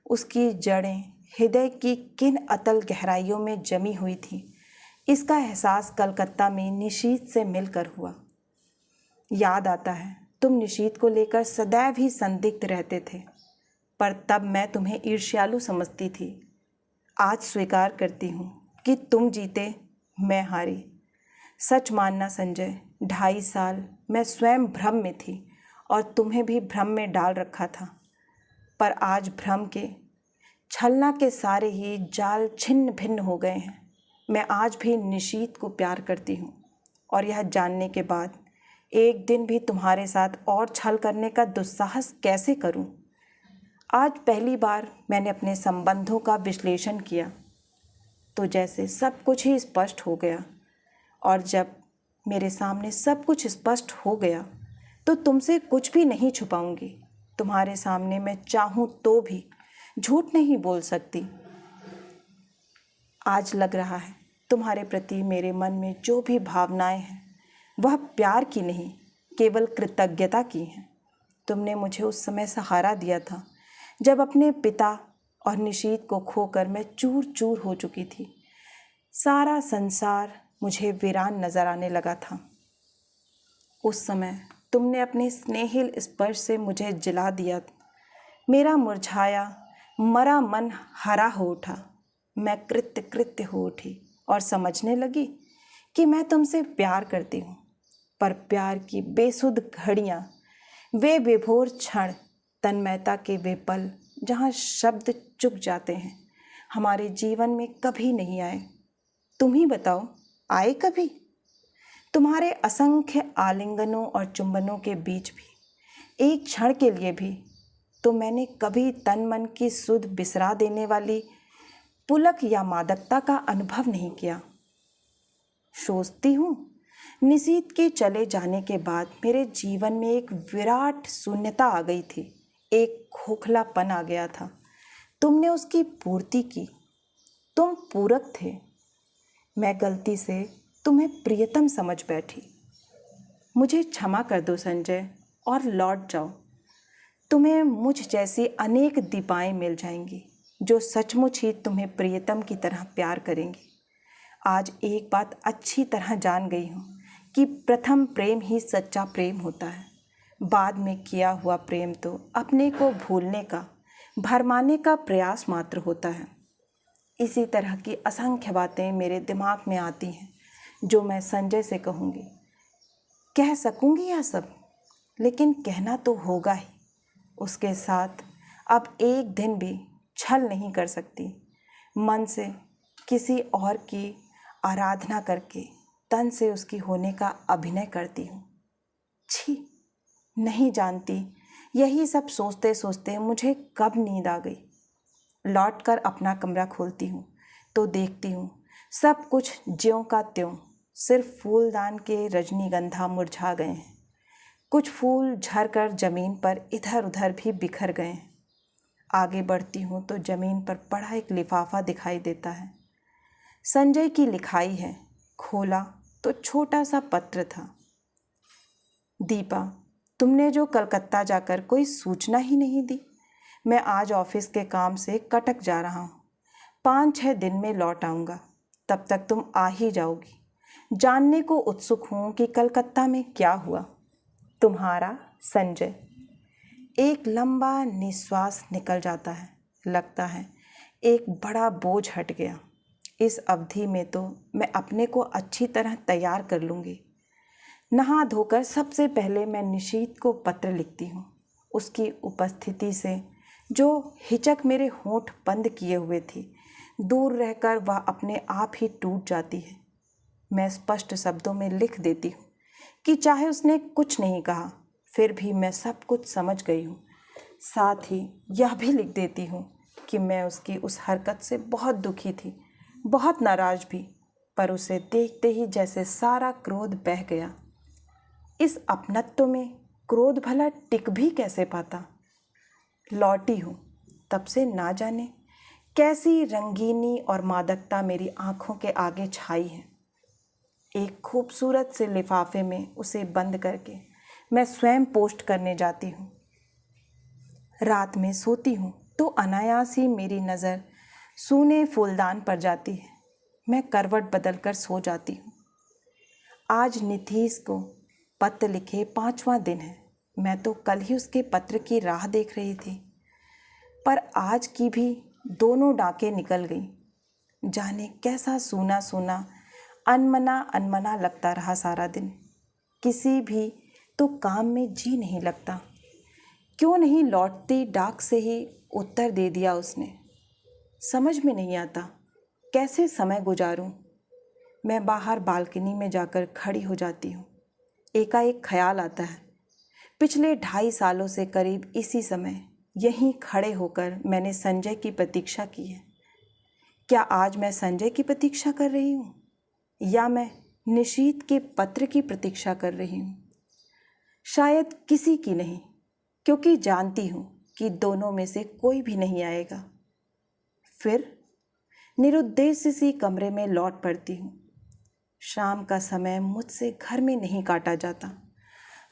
उसकी जड़ें हृदय की किन अतल गहराइयों में जमी हुई थी, इसका एहसास कलकत्ता में निशीत से मिलकर हुआ। याद आता है तुम निशीत को लेकर सदैव ही संदिग्ध रहते थे, पर तब मैं तुम्हें ईर्ष्यालु समझती थी। आज स्वीकार करती हूँ कि तुम जीते, मैं हारी। सच मानना संजय, 2.5 साल मैं स्वयं भ्रम में थी और तुम्हें भी भ्रम में डाल रखा था। पर आज भ्रम के, छलना के सारे ही जाल छिन्न भिन्न हो गए हैं। मैं आज भी निशीत को प्यार करती हूँ और यह जानने के बाद एक दिन भी तुम्हारे साथ और छल करने का दुस्साहस कैसे करूँ। आज पहली बार मैंने अपने संबंधों का विश्लेषण किया तो जैसे सब कुछ ही स्पष्ट हो गया, और जब मेरे सामने सब कुछ स्पष्ट हो गया तो तुमसे कुछ भी नहीं छुपाऊंगी। तुम्हारे सामने मैं चाहूँ तो भी झूठ नहीं बोल सकती। आज लग रहा है तुम्हारे प्रति मेरे मन में जो भी भावनाएं हैं वह प्यार की नहीं, केवल कृतज्ञता की हैं। तुमने मुझे उस समय सहारा दिया था जब अपने पिता और निशीत को खोकर मैं चूर चूर हो चुकी थी। सारा संसार मुझे वीरान नजर आने लगा था। उस समय तुमने अपने स्नेहिल स्पर्श से मुझे जिला दिया। मेरा मुरझाया मरा मन हरा हो उठा। मैं कृत्य कृत्य हो उठी और समझने लगी कि मैं तुमसे प्यार करती हूँ। पर प्यार की बेसुध घड़ियाँ, वे विभोर क्षण, तन्मयता के वे पल जहाँ शब्द चुप जाते हैं, हमारे जीवन में कभी नहीं आए। तुम ही बताओ, आए कभी? तुम्हारे असंख्य आलिंगनों और चुंबनों के बीच भी, एक क्षण के लिए भी, तो मैंने कभी तन मन की सुध बिसरा देने वाली पुलक या मादकता का अनुभव नहीं किया। सोचती हूँ, निशीत के चले जाने के बाद मेरे जीवन में एक विराट शून्यता आ गई थी, एक खोखलापन आ गया था। तुमने उसकी पूर्ति की, तुम पूरक थे। मैं गलती से तुम्हें प्रियतम समझ बैठी। मुझे क्षमा कर दो संजय और लौट जाओ। तुम्हें मुझ जैसी अनेक दीपाएं मिल जाएंगी जो सचमुच ही तुम्हें प्रियतम की तरह प्यार करेंगी। आज एक बात अच्छी तरह जान गई हूँ कि प्रथम प्रेम ही सच्चा प्रेम होता है। बाद में किया हुआ प्रेम तो अपने को भूलने का, भरमाने का प्रयास मात्र होता है। इसी तरह की असंख्य बातें मेरे दिमाग में आती हैं जो मैं संजय से कहूँगी। कह सकूँगी यह सब, लेकिन कहना तो होगा ही। उसके साथ अब एक दिन भी छल नहीं कर सकती। मन से किसी और की आराधना करके तन से उसकी होने का अभिनय करती हूँ। छी, नहीं जानती यही सब सोचते सोचते मुझे कब नींद आ गई। लौटकर अपना कमरा खोलती हूँ तो देखती हूँ सब कुछ ज्यों का त्यों, सिर्फ फूलदान के रजनीगंधा मुरझा गए हैं। कुछ फूल झरकर जमीन पर इधर उधर भी बिखर गए हैं। आगे बढ़ती हूँ तो जमीन पर पड़ा एक लिफाफा दिखाई देता है। संजय की लिखाई है। खोला तो छोटा सा पत्र था। दीपा, तुमने जो कलकत्ता जाकर कोई सूचना ही नहीं दी। मैं आज ऑफिस के काम से कटक जा रहा हूँ। 5-6 दिन में लौट आऊँगा। तब तक तुम आ ही जाओगी। जानने को उत्सुक हूँ कि कलकत्ता में क्या हुआ। तुम्हारा संजय। एक लंबा निश्वास निकल जाता है। लगता है एक बड़ा बोझ हट गया। इस अवधि में तो मैं अपने को अच्छी तरह तैयार कर लूँगी। नहा धोकर सबसे पहले मैं निशीत को पत्र लिखती हूँ। उसकी उपस्थिति से जो हिचक मेरे होंठ बंद किए हुए थी, दूर रहकर वह अपने आप ही टूट जाती है। मैं स्पष्ट शब्दों में लिख देती हूँ कि चाहे उसने कुछ नहीं कहा, फिर भी मैं सब कुछ समझ गई हूँ। साथ ही यह भी लिख देती हूँ कि मैं उसकी उस हरकत से बहुत दुखी थी, बहुत नाराज़ भी, पर उसे देखते ही जैसे सारा क्रोध बह गया। इस अपनत्व में क्रोध भला टिक भी कैसे पाता। लौटी हूँ तब से ना जाने कैसी रंगीनी और मादकता मेरी आँखों के आगे छाई है। एक खूबसूरत से लिफाफे में उसे बंद करके मैं स्वयं पोस्ट करने जाती हूँ। रात में सोती हूँ तो अनायास ही मेरी नज़र सूने फूलदान पर जाती है। मैं करवट बदल कर सो जाती हूँ। आज निधीश को पत्र लिखे 5वां दिन है। मैं तो कल ही उसके पत्र की राह देख रही थी, पर आज की भी दोनों डाकें निकल गई। जाने कैसा सूना सूना, अनमना अनमना लगता रहा सारा दिन। किसी भी तो काम में जी नहीं लगता। क्यों नहीं लौटती डाक से ही उत्तर दे दिया उसने। समझ में नहीं आता कैसे समय गुजारूं। मैं बाहर बालकनी में जाकर खड़ी हो जाती हूँ। एकाएक ख्याल आता है, पिछले 2.5 सालों से करीब इसी समय यहीं खड़े होकर मैंने संजय की प्रतीक्षा की है। क्या आज मैं संजय की प्रतीक्षा कर रही हूँ या मैं निशीत के पत्र की प्रतीक्षा कर रही हूँ? शायद किसी की नहीं, क्योंकि जानती हूँ कि दोनों में से कोई भी नहीं आएगा। फिर निरुद्देश्य सी कमरे में लौट पड़ती हूँ। शाम का समय मुझसे घर में नहीं काटा जाता।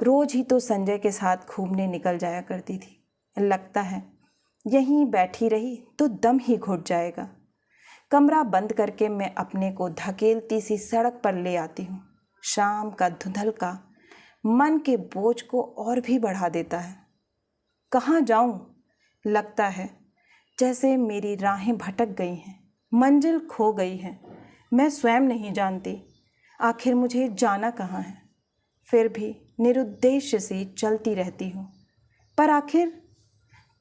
रोज ही तो संजय के साथ घूमने निकल जाया करती थी। लगता है यहीं बैठी रही तो दम ही घुट जाएगा। कमरा बंद करके मैं अपने को धकेलती सी सड़क पर ले आती हूँ। शाम का धुंधलका मन के बोझ को और भी बढ़ा देता है। कहाँ जाऊँ? लगता है जैसे मेरी राहें भटक गई हैं, मंजिल खो गई है। मैं स्वयं नहीं जानती आखिर मुझे जाना कहाँ है। फिर भी निरुद्देश्य सी चलती रहती हूँ, पर आखिर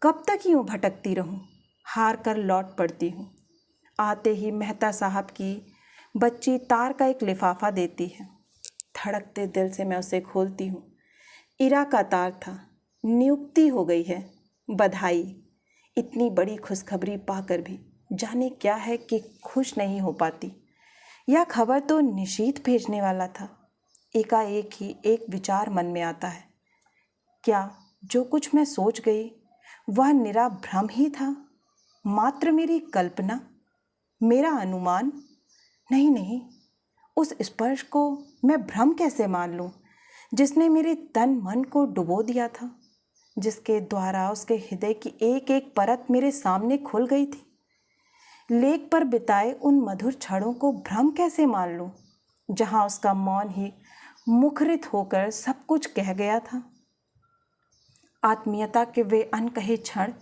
कब तक यूँ भटकती रहूँ? हार कर लौट पड़ती हूँ। आते ही मेहता साहब की बच्ची तार का एक लिफाफा देती है। धड़कते दिल से मैं उसे खोलती हूँ। इरा का तार था। नियुक्ति हो गई है, बधाई। इतनी बड़ी खुशखबरी पाकर भी जाने क्या है कि खुश नहीं हो पाती। यह खबर तो निशीत भेजने वाला था। एकाएक ही एक विचार मन में आता है, क्या जो कुछ मैं सोच गई वह निरा भ्रम ही था? मात्र मेरी कल्पना, मेरा अनुमान? नहीं नहीं, उस स्पर्श को मैं भ्रम कैसे मान लूं जिसने मेरे तन मन को डुबो दिया था? जिसके द्वारा उसके हृदय की एक एक परत मेरे सामने खुल गई थी। लेक पर बिताए उन मधुर क्षणों को भ्रम कैसे मान लूं, जहां उसका मौन ही मुखरित होकर सब कुछ कह गया था। आत्मीयता के वे अनकहे क्षण।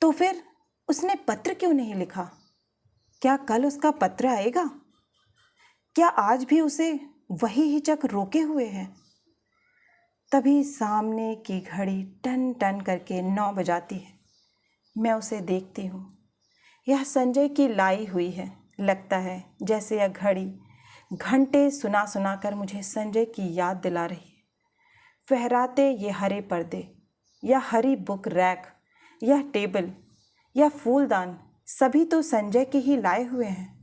तो फिर उसने पत्र क्यों नहीं लिखा? क्या कल उसका पत्र आएगा? क्या आज भी उसे वही हिचक रोके हुए है? तभी सामने की घड़ी टन टन करके 9 बजाती है। मैं उसे देखती हूँ। यह संजय की लाई हुई है। लगता है जैसे यह घड़ी घंटे सुना सुना कर मुझे संजय की याद दिला रही है। फहराते ये हरे पर्दे, या हरी बुक रैक, यह टेबल, यह फूलदान, सभी तो संजय के ही लाए हुए हैं।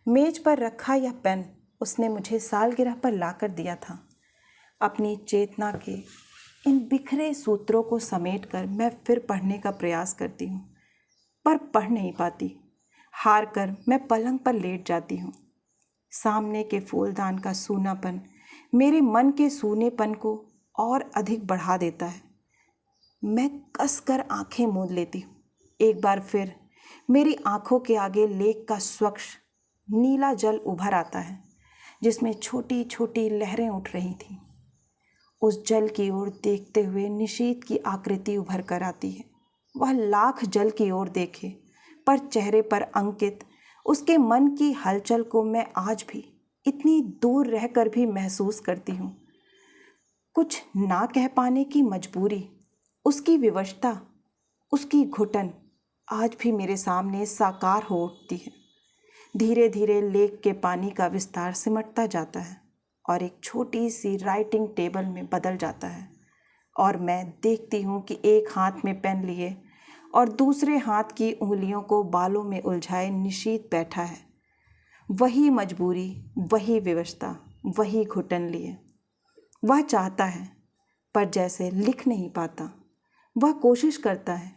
मेज पर रखा यह पेन उसने मुझे सालगिरह पर लाकर दिया था। अपनी चेतना के इन बिखरे सूत्रों को समेटकर मैं फिर पढ़ने का प्रयास करती हूँ, पर पढ़ नहीं पाती। हार कर मैं पलंग पर लेट जाती हूँ। सामने के फूलदान का सूनापन मेरे मन के सूनेपन को और अधिक बढ़ा देता है। मैं कसकर आंखें मूंद लेती हूँ। एक बार फिर मेरी आंखों के आगे लेक का स्वच्छ नीला जल उभर आता है, जिसमें छोटी छोटी लहरें उठ रही थीं। उस जल की ओर देखते हुए निशीथ की आकृति उभर कर आती है। वह लाख जल की ओर देखे, पर चेहरे पर अंकित उसके मन की हलचल को मैं आज भी इतनी दूर रहकर भी महसूस करती हूँ। कुछ ना कह पाने की मजबूरी, उसकी विवशता, उसकी घुटन आज भी मेरे सामने साकार हो उठती है। धीरे धीरे लेक के पानी का विस्तार सिमटता जाता है और एक छोटी सी राइटिंग टेबल में बदल जाता है, और मैं देखती हूँ कि एक हाथ में पेन लिए और दूसरे हाथ की उंगलियों को बालों में उलझाए निशीथ बैठा है। वही मजबूरी, वही विवशता, वही घुटन लिए। वह चाहता है, पर जैसे लिख नहीं पाता। वह कोशिश करता है,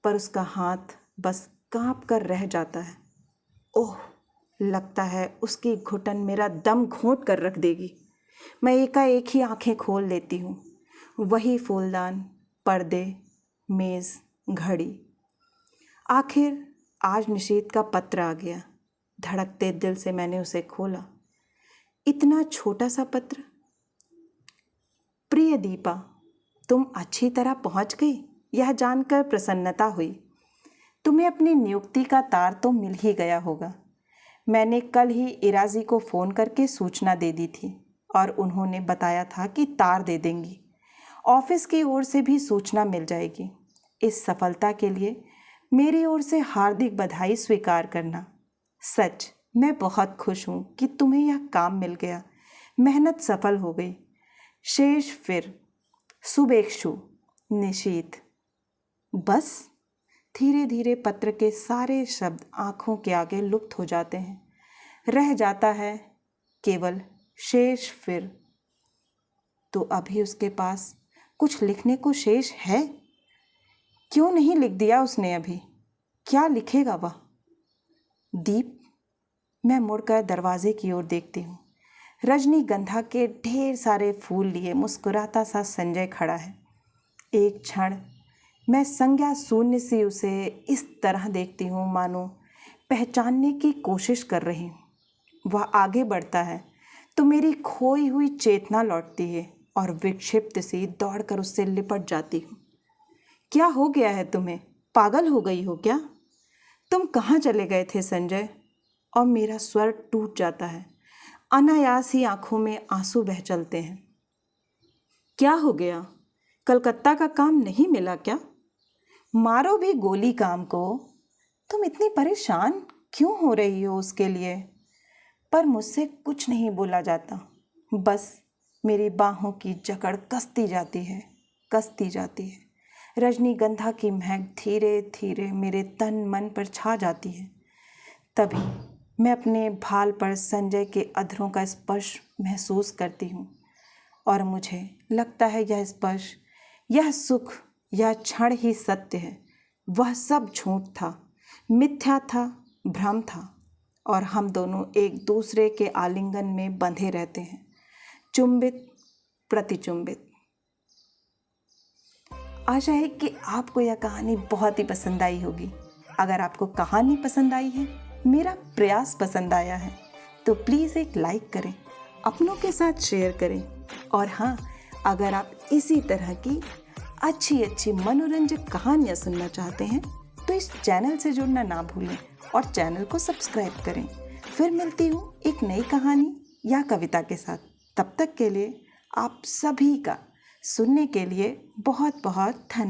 पर उसका हाथ बस कांप कर रह जाता है। ओह, लगता है उसकी घुटन मेरा दम घोंट कर रख देगी। मैं एकाएक ही आंखें खोल लेती हूँ। वही फूलदान, पर्दे, मेज़, घड़ी। आखिर आज निशीथ का पत्र आ गया। धड़कते दिल से मैंने उसे खोला। इतना छोटा सा पत्र। प्रिय दीपा, तुम अच्छी तरह पहुँच गई, यह जानकर प्रसन्नता हुई। तुम्हें अपनी नियुक्ति का तार तो मिल ही गया होगा। मैंने कल ही इराजी को फ़ोन करके सूचना दे दी थी और उन्होंने बताया था कि तार दे देंगी। ऑफिस की ओर से भी सूचना मिल जाएगी। इस सफलता के लिए मेरी ओर से हार्दिक बधाई स्वीकार करना। सच मैं बहुत खुश हूँ कि तुम्हें यह काम मिल गया। मेहनत सफल हो गई। शेष फिर शुभेच्छु, निशीथ। बस धीरे धीरे पत्र के सारे शब्द आँखों के आगे लुप्त हो जाते हैं। रह जाता है केवल शेष फिर। तो अभी उसके पास कुछ लिखने को शेष है? क्यों नहीं लिख दिया उसने अभी? क्या लिखेगा वह? दीप, मैं मुड़कर दरवाजे की ओर देखती हूँ। रजनीगंधा के ढेर सारे फूल लिए मुस्कुराता सा संजय खड़ा है। एक क्षण मैं संज्ञा शून्य सी उसे इस तरह देखती हूँ मानो पहचानने की कोशिश कर रही हूँ। वह आगे बढ़ता है तो मेरी खोई हुई चेतना लौटती है और विक्षिप्त सी दौड़कर उससे लिपट जाती हूँ। क्या हो गया है तुम्हें? पागल हो गई हो क्या? तुम कहाँ चले गए थे संजय? और मेरा स्वर टूट जाता है। अनायास ही आंखों में आंसू बह चलते हैं। क्या हो गया? कलकत्ता का काम नहीं मिला क्या? मारो भी गोली काम को। तुम इतनी परेशान क्यों हो रही हो उसके लिए? पर मुझसे कुछ नहीं बोला जाता। बस मेरी बाहों की जकड़ कसती जाती है, कसती जाती है। रजनीगंधा की महक धीरे धीरे मेरे तन मन पर छा जाती है। तभी मैं अपने भाल पर संजय के अधरों का स्पर्श महसूस करती हूँ और मुझे लगता है यह स्पर्श, यह सुख, यह क्षण ही सत्य है। वह सब झूठ था, मिथ्या था, भ्रम था, और हम दोनों एक दूसरे के आलिंगन में बंधे रहते हैं, चुंबित प्रतिचुंबित। आशा है कि आपको यह कहानी बहुत ही पसंद आई होगी। अगर आपको कहानी पसंद आई है, मेरा प्रयास पसंद आया है, तो प्लीज़ एक लाइक करें, अपनों के साथ शेयर करें। और हाँ, अगर आप इसी तरह की अच्छी अच्छी मनोरंजक कहानियाँ सुनना चाहते हैं तो इस चैनल से जुड़ना ना भूलें और चैनल को सब्सक्राइब करें। फिर मिलती हूँ एक नई कहानी या कविता के साथ। तब तक के लिए आप सभी का सुनने के लिए बहुत बहुत धन्यवाद।